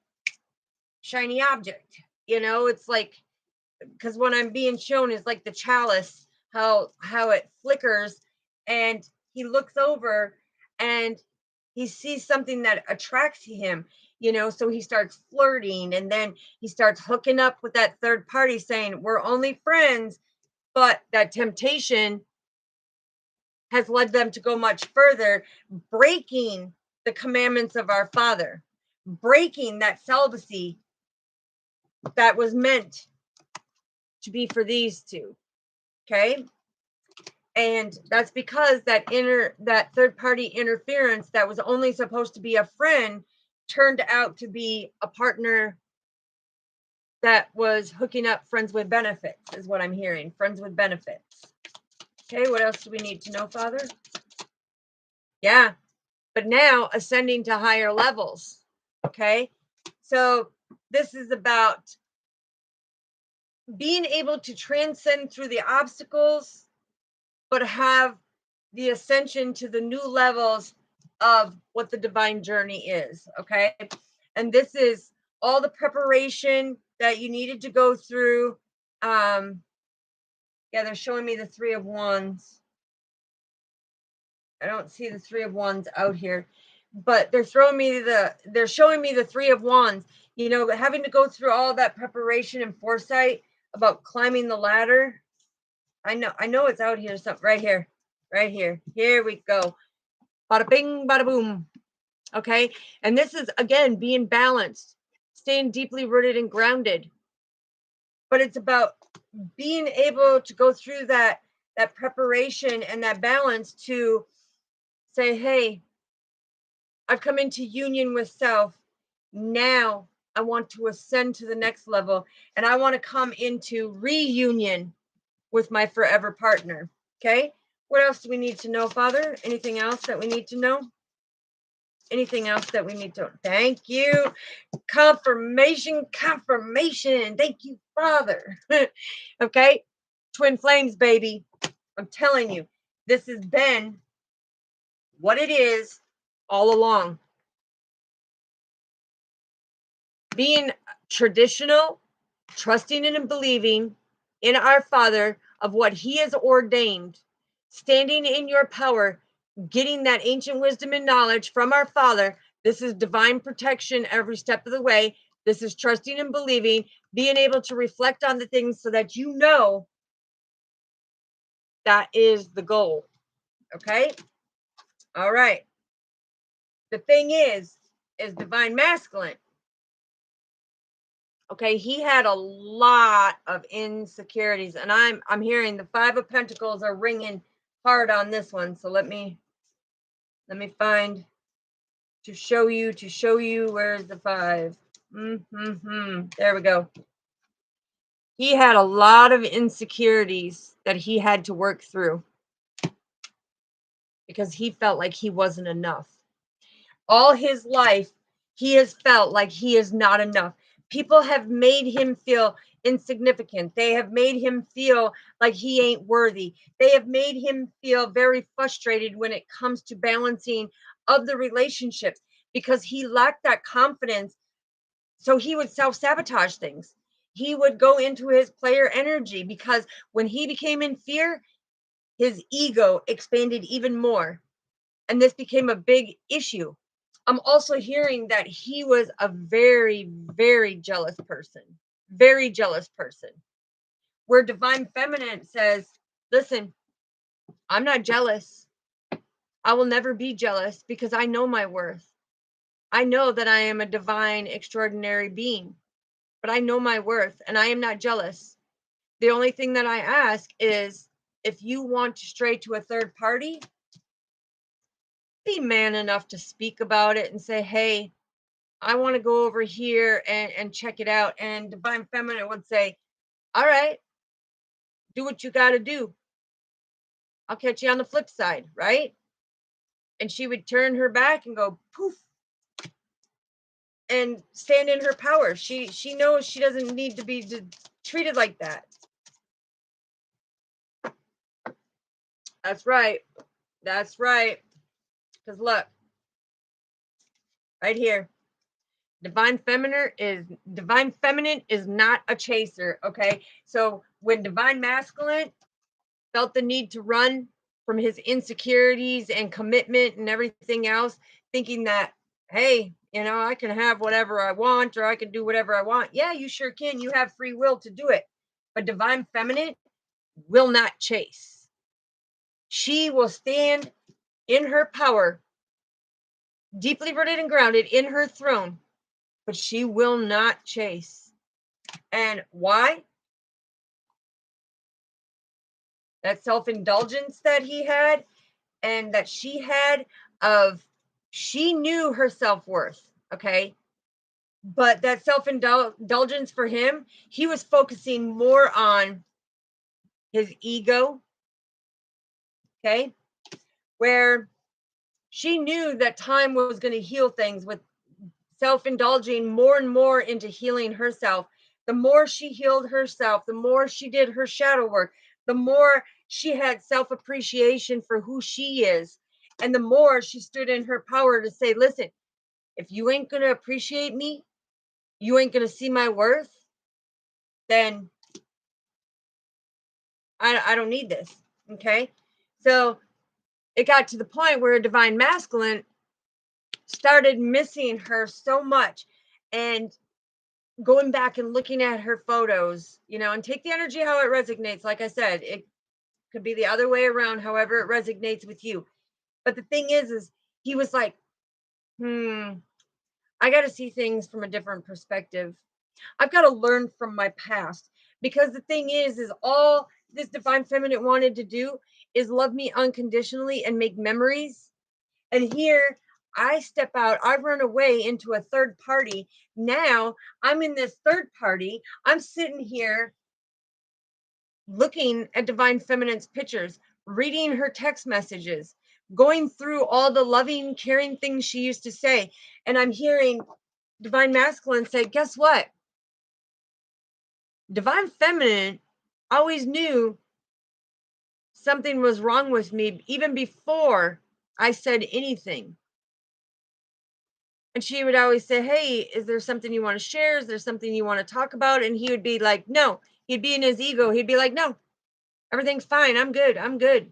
Speaker 1: shiny object. It's like, because what I'm being shown is like the chalice, how it flickers, and he looks over and he sees something that attracts him, so he starts flirting, and then he starts hooking up with that third party saying we're only friends, but that temptation has led them to go much further, breaking the commandments of our Father, breaking that celibacy that was meant to be for these two. Okay. And that's because that third party interference that was only supposed to be a friend turned out to be a partner that was hooking up, friends with benefits, is what I'm hearing. Friends with benefits. Okay, what else do we need to know, Father? Yeah, but now ascending to higher levels. Okay, so this is about being able to transcend through the obstacles, but have the ascension to the new levels of what the divine journey is. Okay, and this is all the preparation that you needed to go through. Yeah, they're showing me the Three of Wands. I don't see the Three of Wands out here, but they're showing me the Three of Wands, having to go through all that preparation and foresight about climbing the ladder. I know it's out here, something right here. Here we go. Bada bing, bada boom. Okay. And this is, again, being balanced, staying deeply rooted and grounded. But it's about being able to go through that preparation and that balance to say, hey, I've come into union with self. Now I want to ascend to the next level, and I want to come into reunion with my forever partner. Okay. What else do we need to know, Father? Anything else that we need to know? Anything else that we need to? Thank you. Confirmation. Thank you, Father. Okay. Twin flames, baby. I'm telling you, this has been what it is all along. Being traditional, trusting and believing in our Father of what He has ordained, standing in your power, getting that ancient wisdom and knowledge from our Father. This is divine protection every step of the way. This is trusting and believing, being able to reflect on the things so that that is the goal. Okay? All right. The thing is divine masculine. Okay, he had a lot of insecurities, and I'm hearing the Five of Pentacles are ringing hard on this one. So let me find to show you where's the five. There we go. He had a lot of insecurities that he had to work through because he felt like he wasn't enough. All his life, he has felt like he is not enough. People have made him feel insignificant. They have made him feel like he ain't worthy. They have made him feel very frustrated when it comes to balancing of the relationships because he lacked that confidence. So he would self-sabotage things. He would go into his player energy because when he became in fear, his ego expanded even more. And this became a big issue. I'm also hearing that he was a very, very jealous person. Very jealous person. Where divine feminine says, listen, I'm not jealous. I will never be jealous because I know my worth. I know that I am a divine, extraordinary being, but I know my worth and I am not jealous. The only thing that I ask is if you want to stray to a third party, be man enough to speak about it and say, hey, I want to go over here and check it out. And divine feminine would say, all right, do what you got to do. I'll catch you on the flip side, right? And she would turn her back and go poof and stand in her power. She knows she doesn't need to be treated like that. That's right. That's right. Because look, right here. Divine feminine is not a chaser, okay? So when divine masculine felt the need to run from his insecurities and commitment and everything else, thinking that, hey, I can have whatever I want or I can do whatever I want. Yeah, you sure can. You have free will to do it. But divine feminine will not chase. She will stand in her power, deeply rooted and grounded in her throne, but she will not chase. And why? That self-indulgence that he had and that she had of she knew her self-worth, okay? But that self-indulgence for him, he was focusing more on his ego, okay? Where she knew that time was going to heal things with self-indulging more and more into healing herself. The more she healed herself, the more she did her shadow work, the more she had self-appreciation for who she is, and the more she stood in her power to say, listen, if you ain't going to appreciate me, you ain't going to see my worth, then I don't need this. Okay. So it got to the point where a divine masculine started missing her so much and going back and looking at her photos, and take the energy how it resonates. Like I said, it could be the other way around, however it resonates with you. But the thing is he was like, I got to see things from a different perspective. I've got to learn from my past, because the thing is all this divine feminine wanted to do is love me unconditionally and make memories. And here I step out, I run away into a third party. Now I'm in this third party. I'm sitting here looking at divine feminine's pictures, reading her text messages, going through all the loving, caring things she used to say. And I'm hearing divine masculine say, guess what? Divine feminine always knew something was wrong with me even before I said anything. And she would always say, hey, is there something you want to share? Is there something you want to talk about? And he would be like, no. He'd be in his ego. He'd be like, no, everything's fine. I'm good. I'm good.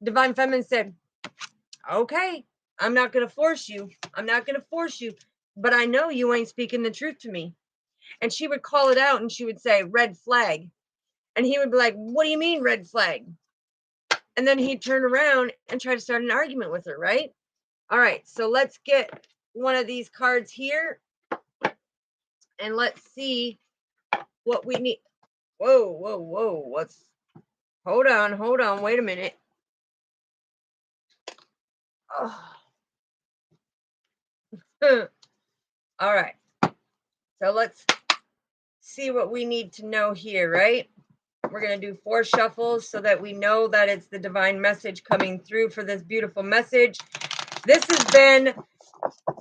Speaker 1: Divine feminine said, okay, I'm not going to force you. I'm not going to force you. But I know you ain't speaking the truth to me. And she would call it out and she would say, red flag. And he would be like, what do you mean, red flag? And then he'd turn around and try to start an argument with her, right? All right, so let's get one of these cards here and let's see what we need. Whoa, whoa, whoa. Hold on. Wait a minute. Oh. All right. So let's see what we need to know here, right? We're going to do 4 shuffles so that we know that it's the divine message coming through for this beautiful message. This has been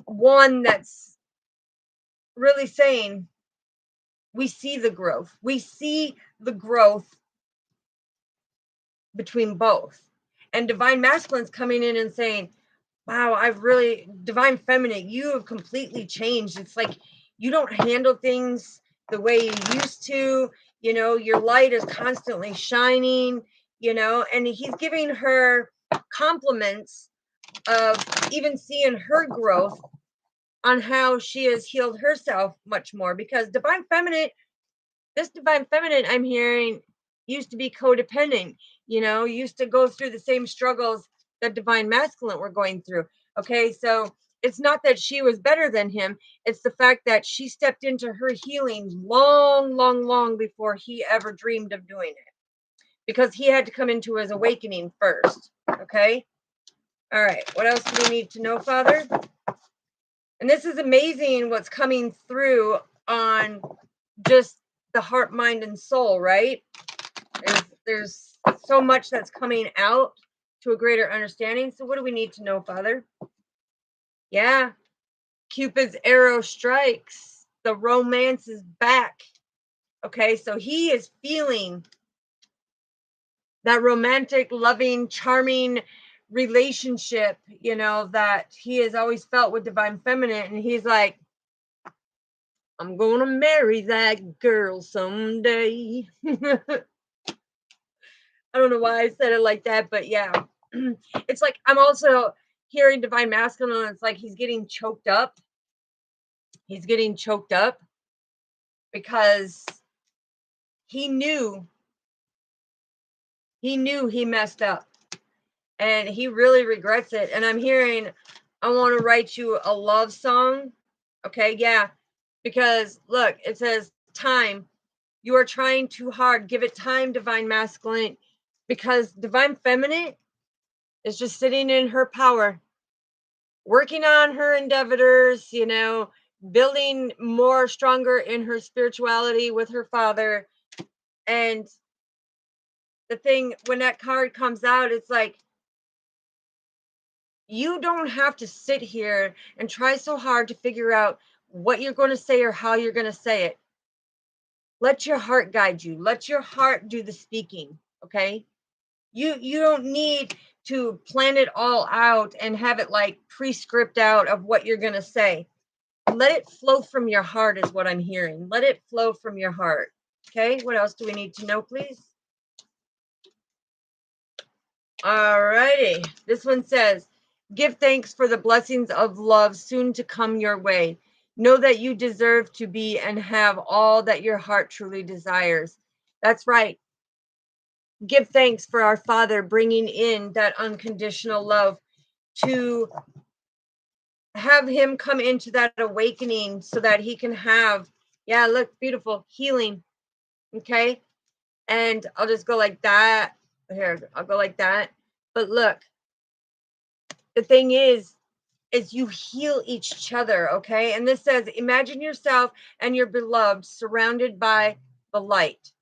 Speaker 1: one that's really saying we see the growth. We see the growth between both. And divine masculine's coming in and saying, wow, divine feminine, you have completely changed. It's like you don't handle things the way you used to. Your light is constantly shining, and he's giving her compliments of even seeing her growth on how she has healed herself much more, because this divine feminine I'm hearing used to be codependent, used to go through the same struggles that divine masculine were going through. Okay, so it's not that she was better than him. It's the fact that she stepped into her healing long before he ever dreamed of doing it, because he had to come into his awakening first. Okay. All right. What else do we need to know, Father? And this is amazing what's coming through on just the heart, mind, and soul, right? There's so much that's coming out to a greater understanding. So what do we need to know, Father? Yeah. Cupid's arrow strikes. The romance is back. Okay, so he is feeling that romantic, loving, charming relationship, you know, that he has always felt with divine feminine. And he's like, I'm gonna marry that girl someday. I don't know why I said it like that, but yeah. It's like I'm also hearing divine masculine. It's like he's getting choked up. He's getting choked up because he knew he messed up, and he really regrets it. And I'm hearing, I want to write you a love song. Okay, yeah. Because look, it says time. You are trying too hard. Give it time, divine masculine. Because divine feminine is just sitting in her power, working on her endeavors, you know, building more stronger in her spirituality with her father. And the thing, when that card comes out, it's like, you don't have to sit here and try so hard to figure out what you're going to say or how you're going to say it. Let your heart guide you. Let your heart do the speaking, okay? You don't need to plan it all out and have it like pre-script out of what you're going to say. Let it flow from your heart is what I'm hearing. Let it flow from your heart. Okay, what else do we need to know, please? All righty. This one says, give thanks for the blessings of love soon to come your way. Know that you deserve to be and have all that your heart truly desires. That's right. Give thanks for our Father bringing in that unconditional love, to have him come into that awakening so that he can have, yeah, look, beautiful healing. Okay. And I'll just go like that. Here, I'll go like that. But look, the thing is you heal each other, okay? And this says, imagine yourself and your beloved surrounded by the light.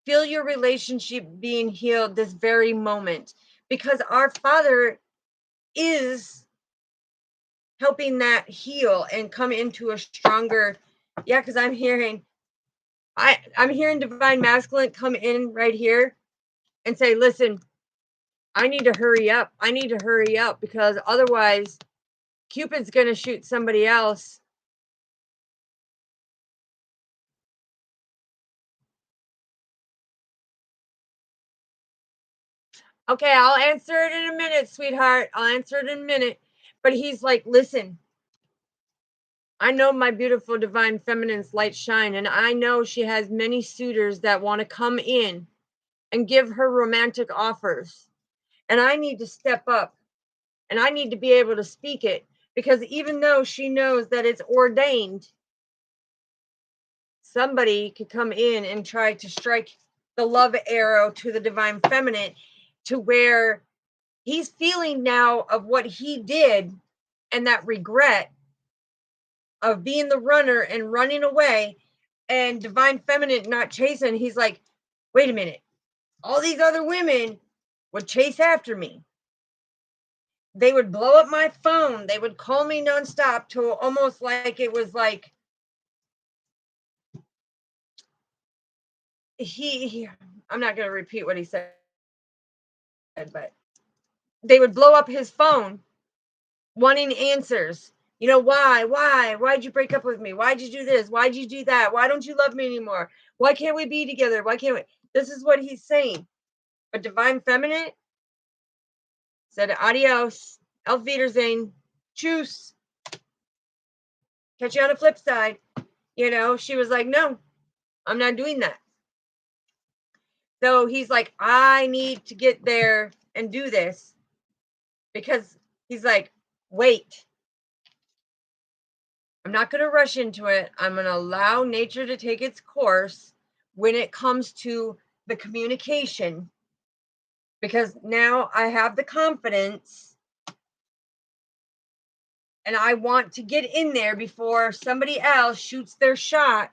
Speaker 1: Feel your relationship being healed this very moment, because our Father is helping that heal and come into a stronger, yeah, because I'm hearing divine masculine come in right here and say, listen, I need to hurry up. I need to hurry up, because otherwise Cupid's going to shoot somebody else. Okay, I'll answer it in a minute, sweetheart. I'll answer it in a minute. But he's like, listen, I know my beautiful divine feminine's light shine, and I know she has many suitors that want to come in and give her romantic offers. And I need to step up, and I need to be able to speak it, because even though she knows that it's ordained, somebody could come in and try to strike the love arrow to the divine feminine, to where he's feeling now of what he did and that regret of being the runner and running away, and divine feminine not chasing. He's like, wait a minute, all these other women would chase after me. They would blow up my phone. They would call me nonstop, to almost like it was like I'm not going to repeat what he said, but they would blow up his phone wanting answers. You know, why'd you break up with me? Why'd you do this? Why'd you do that? Why don't you love me anymore? Why can't we be together? Why can't we? This is what he's saying. But divine feminine said, adios, auf Wiedersehen, tschüss, catch you on the flip side. You know, she was like, no, I'm not doing that. So he's like, I need to get there and do this, because he's like, wait, I'm not going to rush into it. I'm going to allow nature to take its course when it comes to the communication, because now I have the confidence and I want to get in there before somebody else shoots their shot,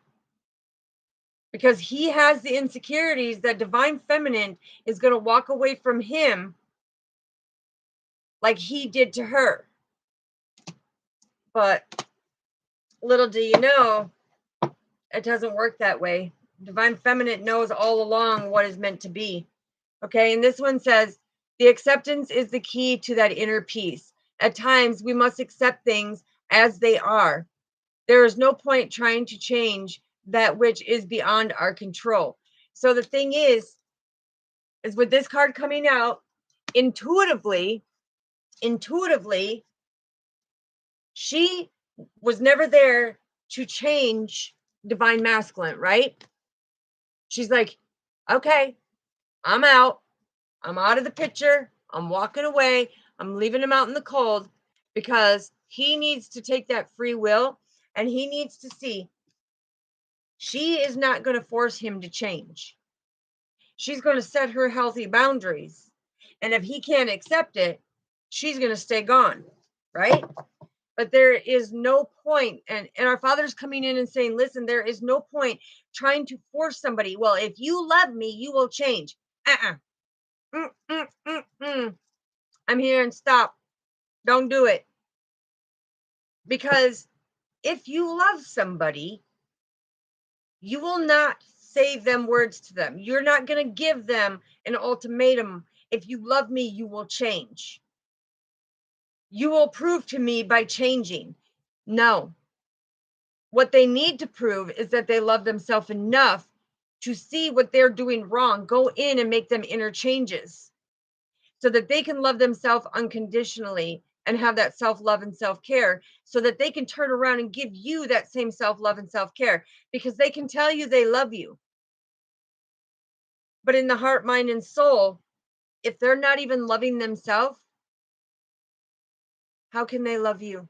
Speaker 1: because he has the insecurities that divine feminine is going to walk away from him like he did to her. But little do you know, it doesn't work that way. Divine feminine knows all along what is meant to be. Okay, and this one says, The acceptance is the key to that inner peace. At times, we must accept things as they are. There is no point trying to change that which is beyond our control. So the thing is with this card coming out, intuitively, she was never there to change divine masculine, right? She's like, okay, I'm out. I'm out of the picture. I'm walking away. I'm leaving him out in the cold because he needs to take that free will and he needs to see she is not going to force him to change. She's going to set her healthy boundaries. And if he can't accept it, she's going to stay gone, right? But there is no point, and our Father's coming in and saying, listen, there is no point trying to force somebody. Well, if you love me, you will change. I'm here and stop. Don't do it. Because if you love somebody, you will not say them words to them. You're not going to give them an ultimatum. If you love me, you will change. You will prove to me by changing. No. What they need to prove is that they love themselves enough to see what they're doing wrong, go in and make them inner changes so that they can love themselves unconditionally and have that self-love and self-care so that they can turn around and give you that same self-love and self-care because they can tell you they love you. But in the heart, mind, and soul, if they're not even loving themselves, how can they love you?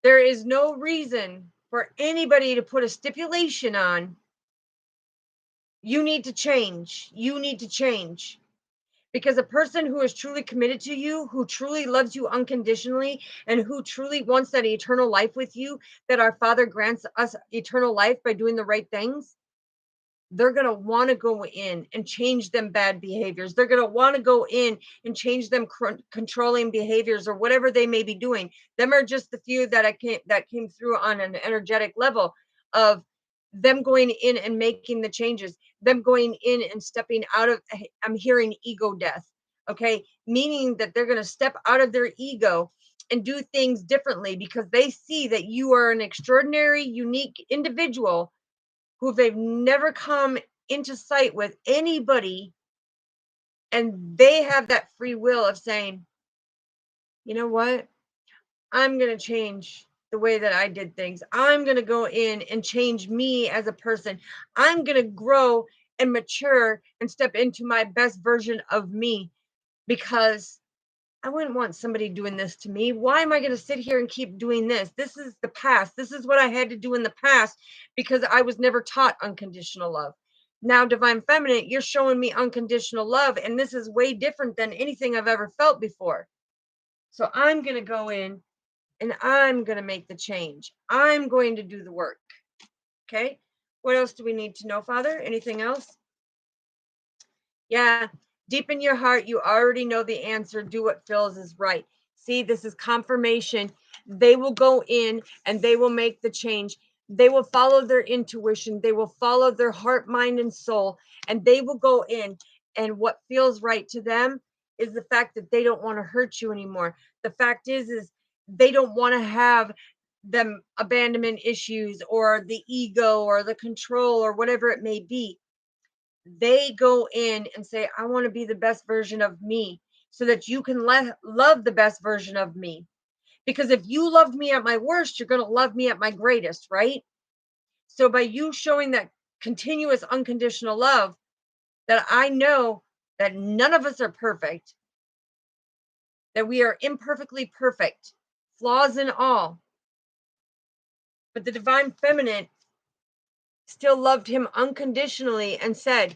Speaker 1: There is no reason for anybody to put a stipulation on, you need to change. You need to change. Because a person who is truly committed to you, who truly loves you unconditionally, and who truly wants that eternal life with you, that our Father grants us eternal life by doing the right things, they're going to want to go in and change them bad behaviors. They're going to want to go in and change them controlling behaviors or whatever they may be doing. Them are just the few that came through on an energetic level of them going in and making the changes, them going in and stepping out of, I'm hearing ego death, okay? Meaning that they're going to step out of their ego and do things differently because they see that you are an extraordinary, unique individual who they've never come into sight with anybody, and they have that free will of saying, you know what, I'm going to change the way that I did things. I'm going to go in and change me as a person. I'm going to grow and mature and step into my best version of me because I wouldn't want somebody doing this to me. Why am I going to sit here and keep doing this? This is the past. This is what I had to do in the past because I was never taught unconditional love. Now, Divine Feminine, you're showing me unconditional love, and this is way different than anything I've ever felt before. So I'm going to go in and I'm going to make the change. I'm going to do the work. Okay. What else do we need to know, Father? Anything else? Yeah. Deep in your heart, you already know the answer. Do what feels is right. See, this is confirmation. They will go in and they will make the change. They will follow their intuition. They will follow their heart, mind, and soul. And they will go in. And what feels right to them is the fact that they don't want to hurt you anymore. The fact is they don't want to have them abandonment issues or the ego or the control or whatever it may be. They go in and say, I want to be the best version of me so that you can love the best version of me. Because if you loved me at my worst, you're going to love me at my greatest, right? So by you showing that continuous unconditional love, that I know that none of us are perfect, that we are imperfectly perfect, flaws and all. But the Divine Feminine still loved him unconditionally and said,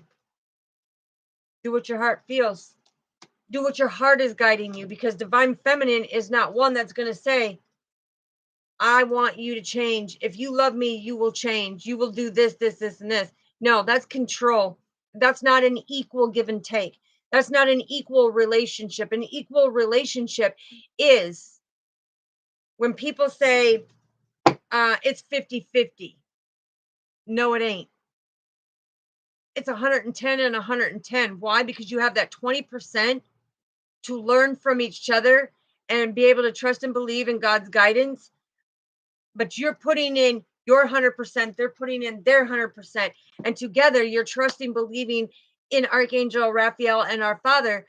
Speaker 1: do what your heart feels. Do what your heart is guiding you, because Divine Feminine is not one that's going to say, I want you to change. If you love me, you will change. You will do this, this, this, and this. No, that's control. That's not an equal give and take. That's not an equal relationship. An equal relationship is when people say it's 50-50. No, it ain't. it's 110 and 110. Why? Because you have that 20% to learn from each other and be able to trust and believe in God's guidance. But you're putting in your 100%, they're putting in their 100%. And together you're trusting, believing in Archangel Raphael and our Father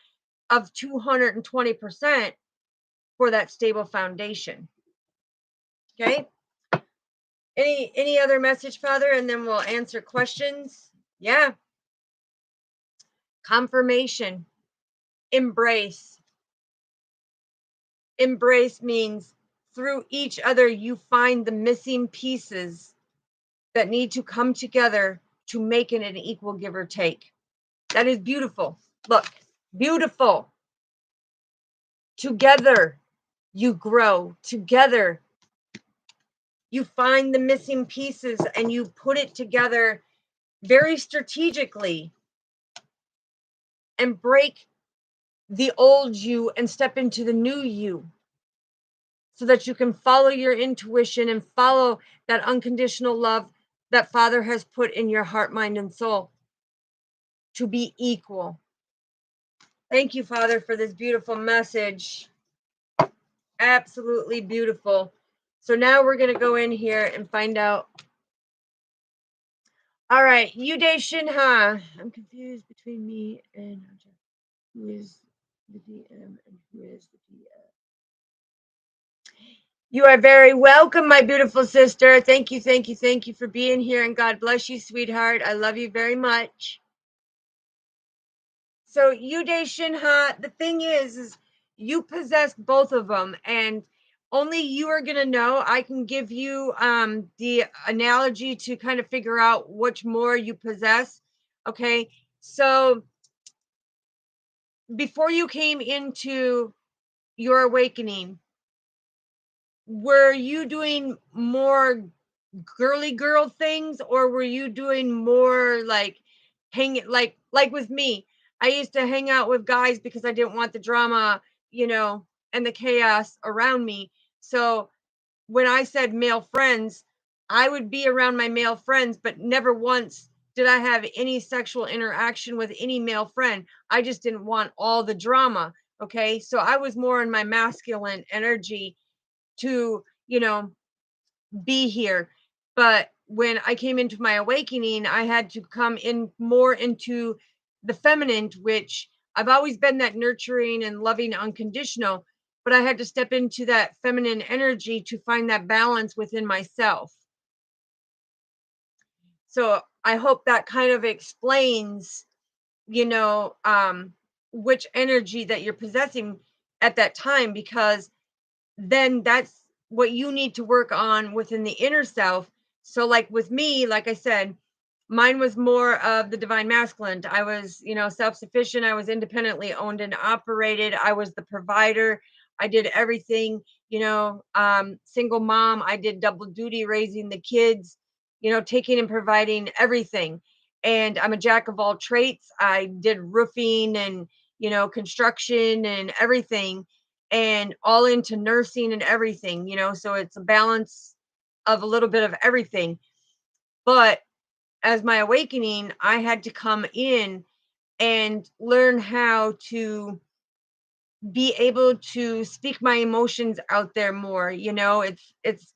Speaker 1: of 220% for that stable foundation. Okay. Any other message, Father? And then we'll answer questions. Yeah. Confirmation. Embrace. Embrace means through each other, you find the missing pieces that need to come together to make it an equal give or take. That is beautiful. Look, beautiful. Together, you grow. Together, you find the missing pieces and you put it together very strategically and break the old you and step into the new you so that you can follow your intuition and follow that unconditional love that Father has put in your heart, mind, and soul to be equal. Thank you, Father, for this beautiful message. Absolutely beautiful. So now we're going to go in here and find out. All right, Uday Shinha. I'm confused between me and who is the DM and who is the DM. You are very welcome, my beautiful sister. Thank you, thank you, thank you for being here, and God bless you, sweetheart. I love you very much. So, Uday Shinha, the thing is you possess both of them, and only you are going to know. I can give you the analogy to kind of figure out which more you possess. Okay, so before you came into your awakening, were you doing more girly girl things, or were you doing more like hanging like with me? I used to hang out with guys because I didn't want the drama, and the chaos around me. So when I said male friends, I would be around my male friends, but never once did I have any sexual interaction with any male friend. I just didn't want all the drama. Okay. So I was more in my masculine energy to, be here. But when I came into my awakening, I had to come in more into the feminine, which I've always been that nurturing and loving, unconditional, but I had to step into that feminine energy to find that balance within myself. So I hope that kind of explains, which energy that you're possessing at that time, because then that's what you need to work on within the inner self. So like with me, like I said, mine was more of the divine masculine. I was, self-sufficient. I was independently owned and operated. I was the provider. I did everything, single mom. I did double duty raising the kids, taking and providing everything. And I'm a jack of all trades. I did roofing and, construction and everything, and all into nursing and everything, so it's a balance of a little bit of everything. But as my awakening, I had to come in and learn how to be able to speak my emotions out there more. It's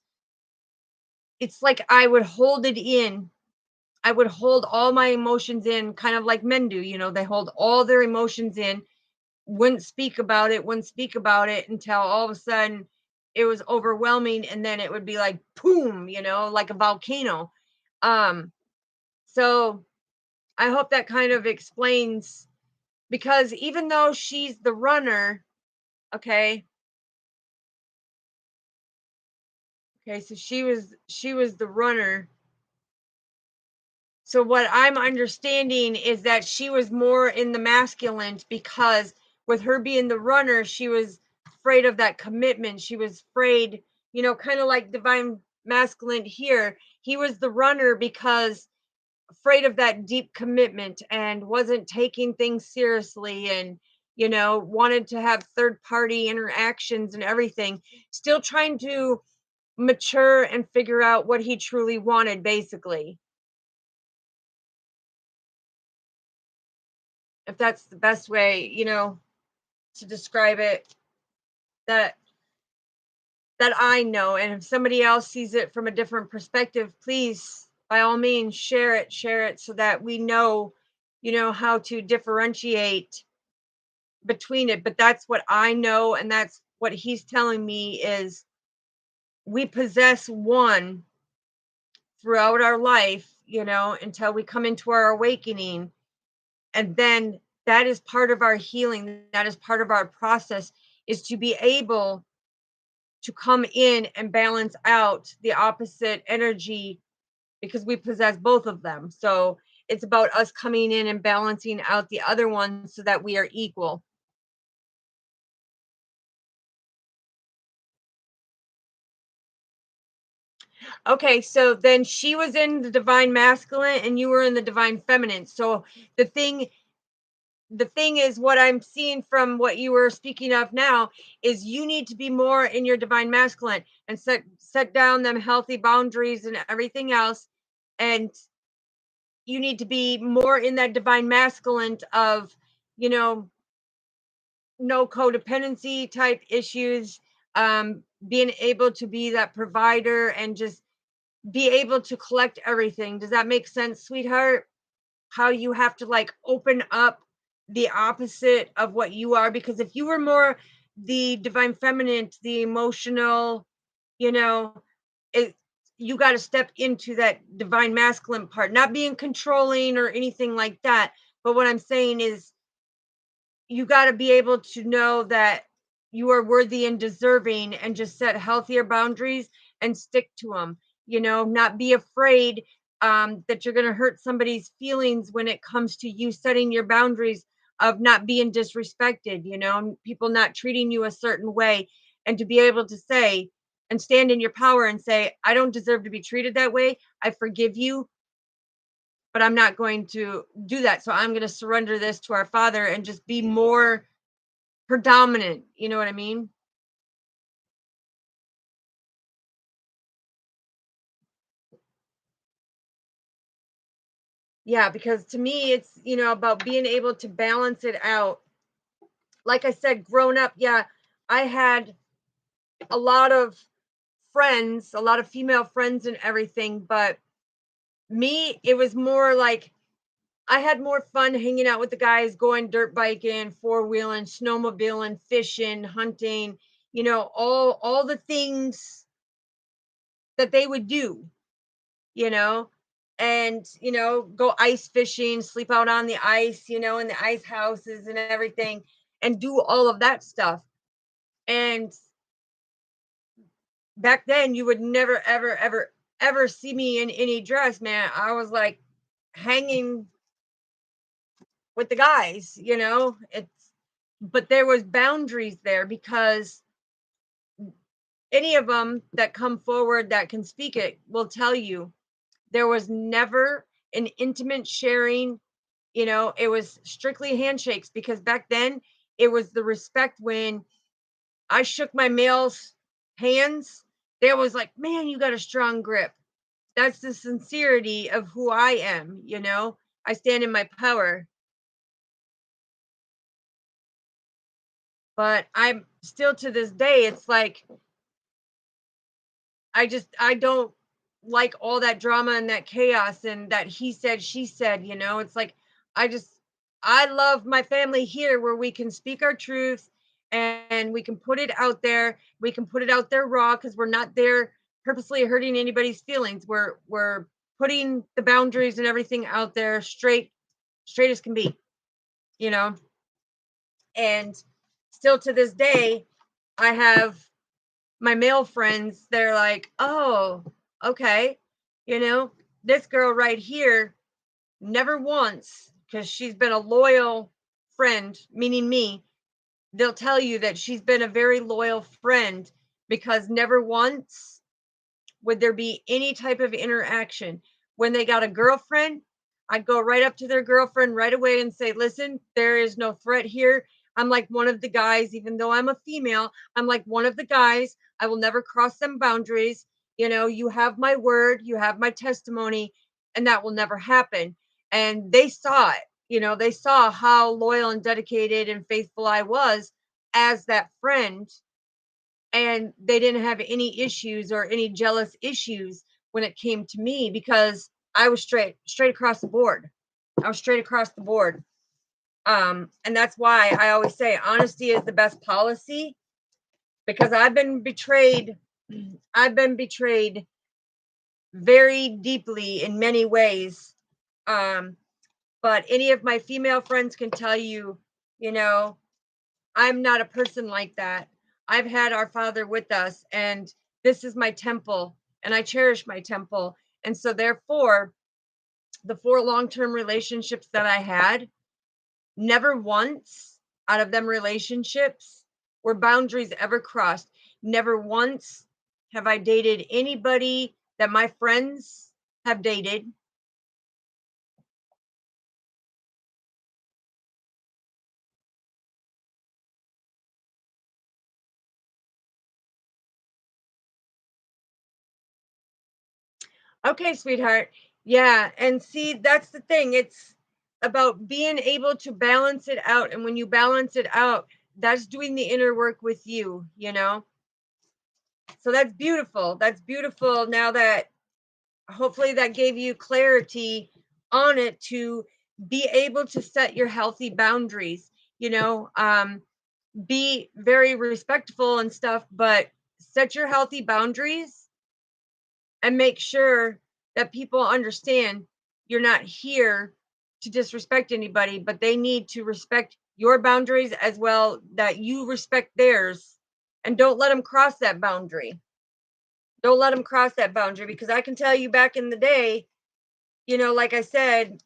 Speaker 1: like I would hold it in. I would hold all my emotions in, kind of like men do, they hold all their emotions in, wouldn't speak about it until all of a sudden it was overwhelming, and then it would be like boom, like a volcano. So I hope that kind of explains, because even though she's the runner, okay, so she was the runner. So what I'm understanding is that she was more in the masculine, because with her being the runner, she was afraid of that commitment. She was afraid, kind of like divine masculine here. He was the runner because afraid of that deep commitment and wasn't taking things seriously, and wanted to have third party interactions and everything, still trying to mature and figure out what he truly wanted, basically. if that's the best way, to describe it, that I know. And if somebody else sees it from a different perspective, please, by all means, share it so that we know, how to differentiate between it. But that's what I know, and that's what he's telling me is we possess one throughout our life, until we come into our awakening. And then that is part of our healing. That is part of our process, is to be able to come in and balance out the opposite energy, because we possess both of them. So it's about us coming in and balancing out the other one so that we are equal. Okay, so then she was in the divine masculine and you were in the divine feminine. So the thing the thing is, what I'm seeing from what you were speaking of now is you need to be more in your divine masculine and set down them healthy boundaries and everything else. And you need to be more in that divine masculine of, you know, no codependency type issues, being able to be that provider and just be able to collect everything. Does that make sense, sweetheart? How you have to like open up the opposite of what you are, because if you were more the divine feminine, the emotional, you know, it you got to step into that divine masculine part, not being controlling or anything like that. But what I'm saying is you got to be able to know that you are worthy and deserving, and just set healthier boundaries and stick to them. Not be afraid that you're going to hurt somebody's feelings when it comes to you setting your boundaries of not being disrespected, people not treating you a certain way. And to be able to say and stand in your power and say, I don't deserve to be treated that way. I forgive you, but I'm not going to do that. So I'm going to surrender this to our Father and just be more predominant. You know what I mean? Yeah, because to me, it's, about being able to balance it out. Like I said, grown up, yeah, I had a lot of friends, a lot of female friends and everything, but me, it was more like I had more fun hanging out with the guys, going dirt biking, four wheeling, snowmobiling, fishing, hunting, all the things that they would do, you know, and, go ice fishing, sleep out on the ice, in the ice houses and everything, and do all of that stuff. And back then, you would never, ever, ever, ever see me in any dress, man. I was like hanging with the guys, but there was boundaries there, because any of them that come forward that can speak it will tell you there was never an intimate sharing. It was strictly handshakes, because back then it was the respect. When I shook my male's hands, they was like, man, you got a strong grip. That's the sincerity of who I am. I stand in my power. But I'm still, to this day, it's like I don't like all that drama and that chaos and that he said, she said, it's like I just I love my family here, where we can speak our truth and we can put it out there. We can put it out there raw, because we're not there purposely hurting anybody's feelings. We're putting the boundaries and everything out there straight as can be, you know. And still to this day, I have my male friends, they're like, oh, okay, you know, this girl right here, never once, because she's been a loyal friend, meaning me, they'll tell you that she's been a very loyal friend, because never once would there be any type of interaction. When they got a girlfriend, I'd go right up to their girlfriend right away and say, listen, there is no threat here. I'm like one of the guys, even though I'm a female, I'm like one of the guys. I will never cross them boundaries. You have my word, you have my testimony, and that will never happen. And they saw it. They saw how loyal and dedicated and faithful I was as that friend, and they didn't have any issues or any jealous issues when it came to me because I was straight across the board. I was straight across the board. And that's why I always say honesty is the best policy, because I've been betrayed. I've been betrayed very deeply in many ways. But any of my female friends can tell you, you know, I'm not a person like that. I've had our Father with us, and this is my temple, and I cherish my temple. And so, therefore, the 4 long-term relationships that I had, never once out of them relationships were boundaries ever crossed. Never once have I dated anybody that my friends have dated. Okay, sweetheart. Yeah, and see, that's the thing. It's about being able to balance it out. And when you balance it out, that's doing the inner work with you. So that's beautiful. That's beautiful. Now that hopefully that gave you clarity on it to be able to set your healthy boundaries, be very respectful and stuff, but set your healthy boundaries and make sure that people understand you're not here to disrespect anybody, but they need to respect your boundaries as well, that you respect theirs. And don't let them cross that boundary. Don't let them cross that boundary, because I can tell you back in the day, like I said,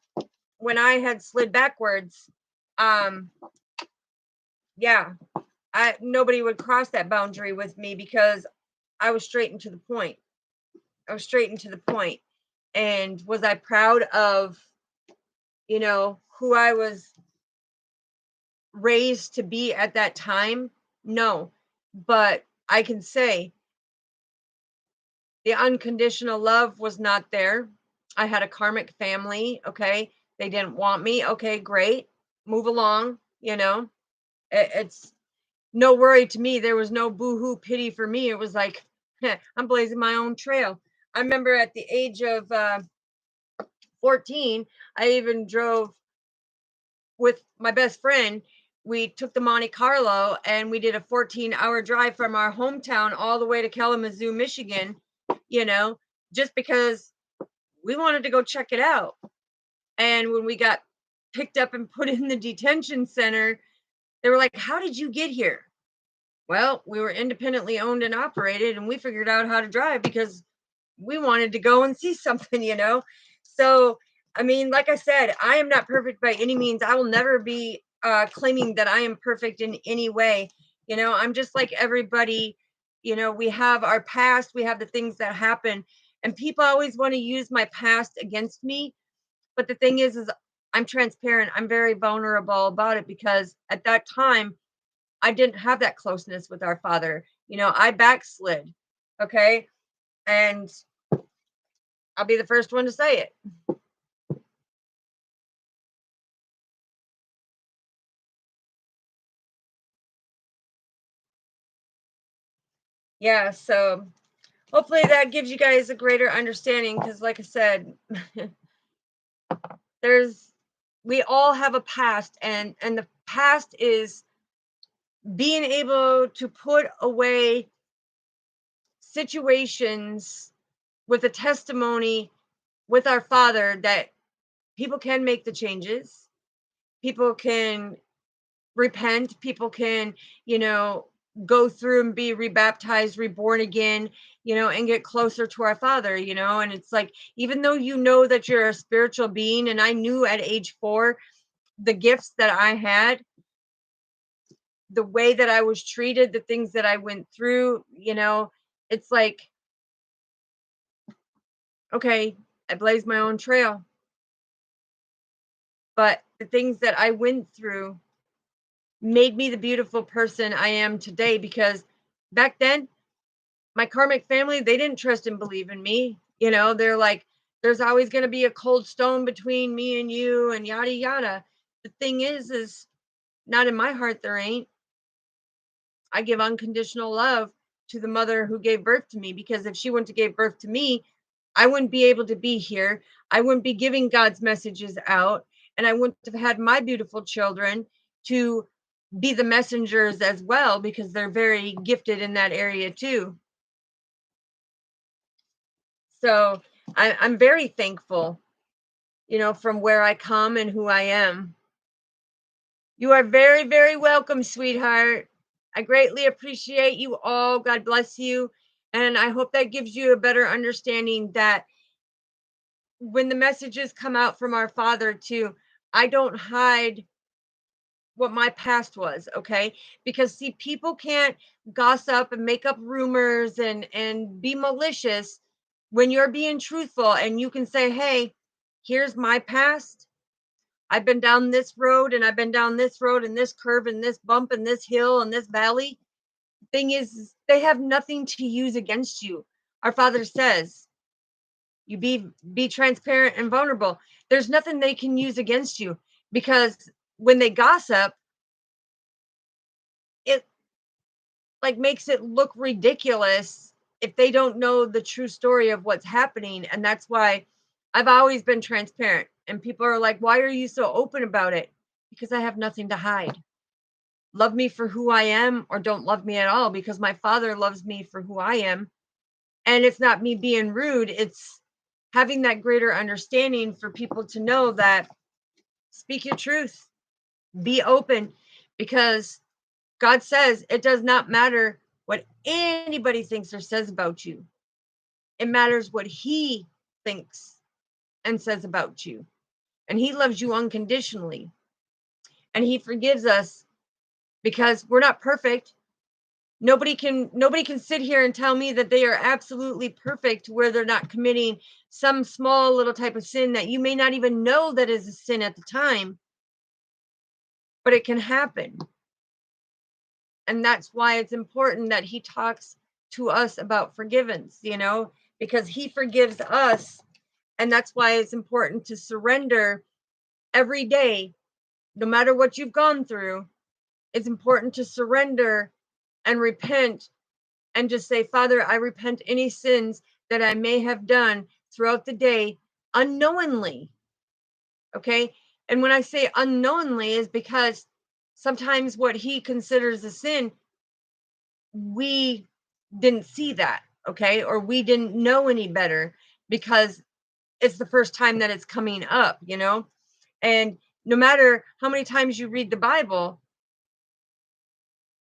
Speaker 1: when I had slid backwards, um, yeah, nobody would cross that boundary with me because I was straight and to the point. I was straight and to the point. And was I proud of, who I was raised to be at that time? No. But I can say the unconditional love was not there. I had a karmic family. Okay. They didn't want me. Okay, great. Move along. It's no worry to me. There was no boohoo pity for me. It was like, I'm blazing my own trail. I remember at the age of 14, I even drove with my best friend. We took the Monte Carlo and we did a 14-hour drive from our hometown all the way to Kalamazoo, Michigan, you know, just because we wanted to go check it out. And when we got picked up and put in the detention center, they were like, "How did you get here?" Well, we were independently owned and operated, and we figured out how to drive because we wanted to go and see something. So, I mean, like I said, I am not perfect by any means. I will never be claiming that I am perfect in any way. I'm just like everybody. We have our past, we have the things that happen, and people always want to use my past against me. But the thing is I'm transparent. I'm very vulnerable about it because at that time, I didn't have that closeness with our Father. I backslid. Okay. And I'll be the first one to say it. Yeah. So hopefully that gives you guys a greater understanding, because, like I said, we all have a past, and the past is being able to put away situations with a testimony with our Father that people can make the changes, people can repent, people can, go through and be rebaptized, reborn again, and get closer to our Father. And it's like, even though that you're a spiritual being, and I knew at age 4 the gifts that I had, the way that I was treated, the things that I went through, it's like, okay, I blazed my own trail. But the things that I went through made me the beautiful person I am today, because back then, my karmic family, they didn't trust and believe in me. They're like, there's always going to be a cold stone between me and you, and yada, yada. the thing is not in my heart there ain't. I give unconditional love to the mother who gave birth to me, because if she wouldn't have gave birth to me, I wouldn't be able to be here. I wouldn't be giving God's messages out, and I wouldn't have had my beautiful children to be the messengers as well, because they're very gifted in that area too. So I'm very thankful, from where I come and who I am. You are very, very welcome, sweetheart. I greatly appreciate you all. God bless you. And I hope that gives you a better understanding that when the messages come out from our Father, too, I don't hide what my past was, okay? Because see, people can't gossip and make up rumors and be malicious when you're being truthful, and you can say, "Hey, here's my past. I've been down this road, and I've been down this road, and this curve, and this bump, and this hill, and this valley." Thing is, they have nothing to use against you. Our Father says, "You be transparent and vulnerable." There's nothing they can use against you, because when they gossip, it like makes it look ridiculous if they don't know the true story of what's happening. And that's why I've always been transparent. And people are like, "Why are you so open about it?" Because I have nothing to hide. Love me for who I am, or don't love me at all, because my Father loves me for who I am. And it's not me being rude, it's having that greater understanding for people to know that speak your truth, be open, because God says it does not matter what anybody thinks or says about you. It matters what He thinks and says about you. And He loves you unconditionally. And He forgives us, because we're not perfect. Nobody can sit here and tell me that they are absolutely perfect, where they're not committing some small little type of sin that you may not even know that is a sin at the time, but it can happen. And that's why it's important that He talks to us about forgiveness, because He forgives us. And that's why it's important to surrender every day, no matter what you've gone through. It's important to surrender and repent, and just say, "Father, I repent any sins that I may have done throughout the day unknowingly." Okay. And when I say unknowingly, is because sometimes what He considers a sin, we didn't see that. Okay. Or we didn't know any better, because it's the first time that it's coming up. And no matter how many times you read the Bible,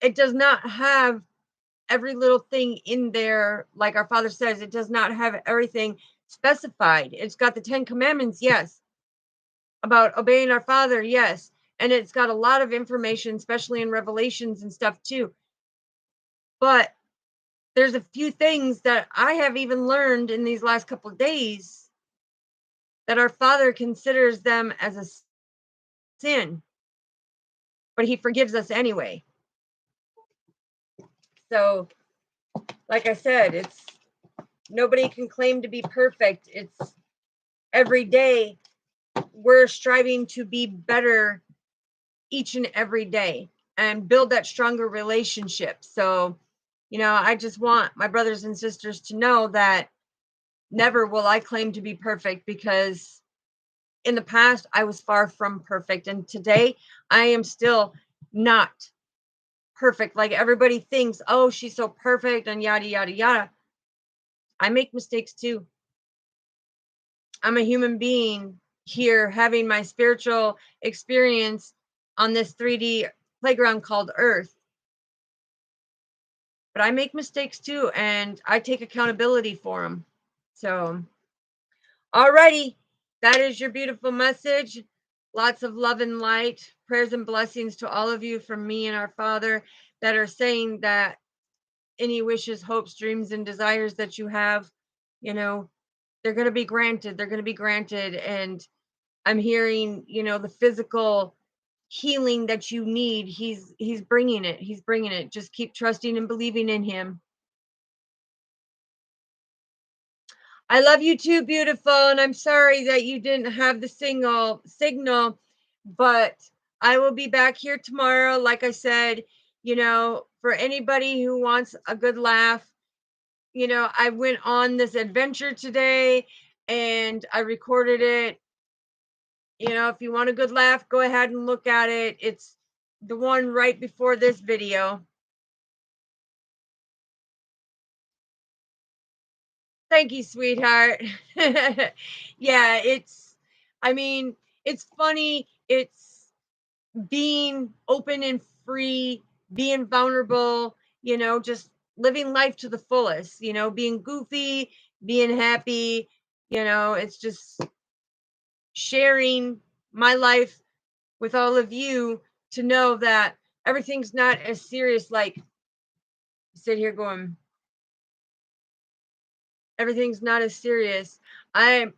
Speaker 1: it does not have every little thing in there. Like our Father says, it does not have everything specified. It's got the 10 commandments, yes, about obeying our Father, yes, and it's got a lot of information, especially in Revelations and stuff too. But there's a few things that I have even learned in these last couple of days, that our Father considers them as a sin, but He forgives us anyway. So, like I said, it's nobody can claim to be perfect. It's every day we're striving to be better each and every day, and build that stronger relationship. So, I just want my brothers and sisters to know that never will I claim to be perfect, because in the past I was far from perfect, and today I am still not perfect. Like everybody thinks, "Oh, she's so perfect," and yada yada yada. I make mistakes too. I'm a human being here having my spiritual experience on this 3D playground called Earth. But I make mistakes too, and I take accountability for them. So, alrighty, that is your beautiful message. Lots of love and light, prayers and blessings to all of you from me and our Father, that are saying that any wishes, hopes, dreams, and desires that you have, they're going to be granted. They're going to be granted. And I'm hearing, the physical healing that you need. He's bringing it. He's bringing it. Just keep trusting and believing in Him. I love you too, beautiful. And I'm sorry that you didn't have the signal, but I will be back here tomorrow. Like I said, for anybody who wants a good laugh, I went on this adventure today and I recorded it. If you want a good laugh, go ahead and look at it. It's the one right before this video. Thank you, sweetheart. Yeah, it's funny. It's being open and free, being vulnerable, just living life to the fullest, being goofy, being happy, it's just sharing my life with all of you to know that everything's not as serious. Like, sit here going, everything's not as serious. I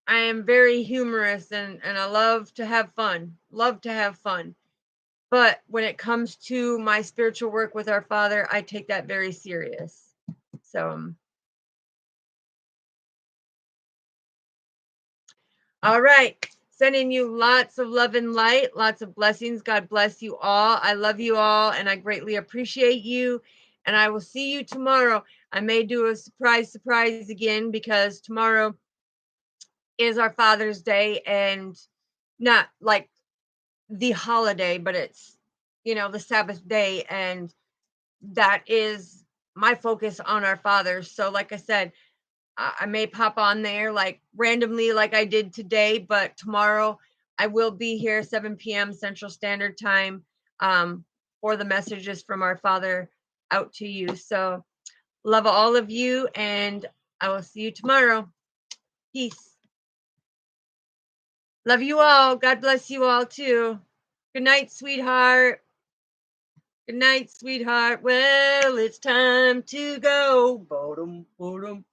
Speaker 1: am very humorous, and I love to have fun. Love to have fun. But when it comes to my spiritual work with our Father, I take that very serious. So, all right. Sending you lots of love and light, lots of blessings. God bless you all. I love you all, and I greatly appreciate you. And I will see you tomorrow. I may do a surprise again, because tomorrow is our Father's Day, and not like the holiday, but it's, the Sabbath day. And that is my focus on our Father. So, like I said, I may pop on there like randomly, like I did today, but tomorrow I will be here 7 p.m. Central Standard Time, for the messages from our Father out to you. So, love all of you, and I will see you tomorrow. Peace. Love you all. God bless you all too. Good night, sweetheart. Good night, sweetheart. Well, it's time to go. Bottom, bottom.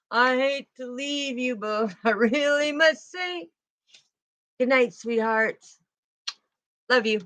Speaker 1: I hate to leave you, but I really must say good night, sweetheart. Love you.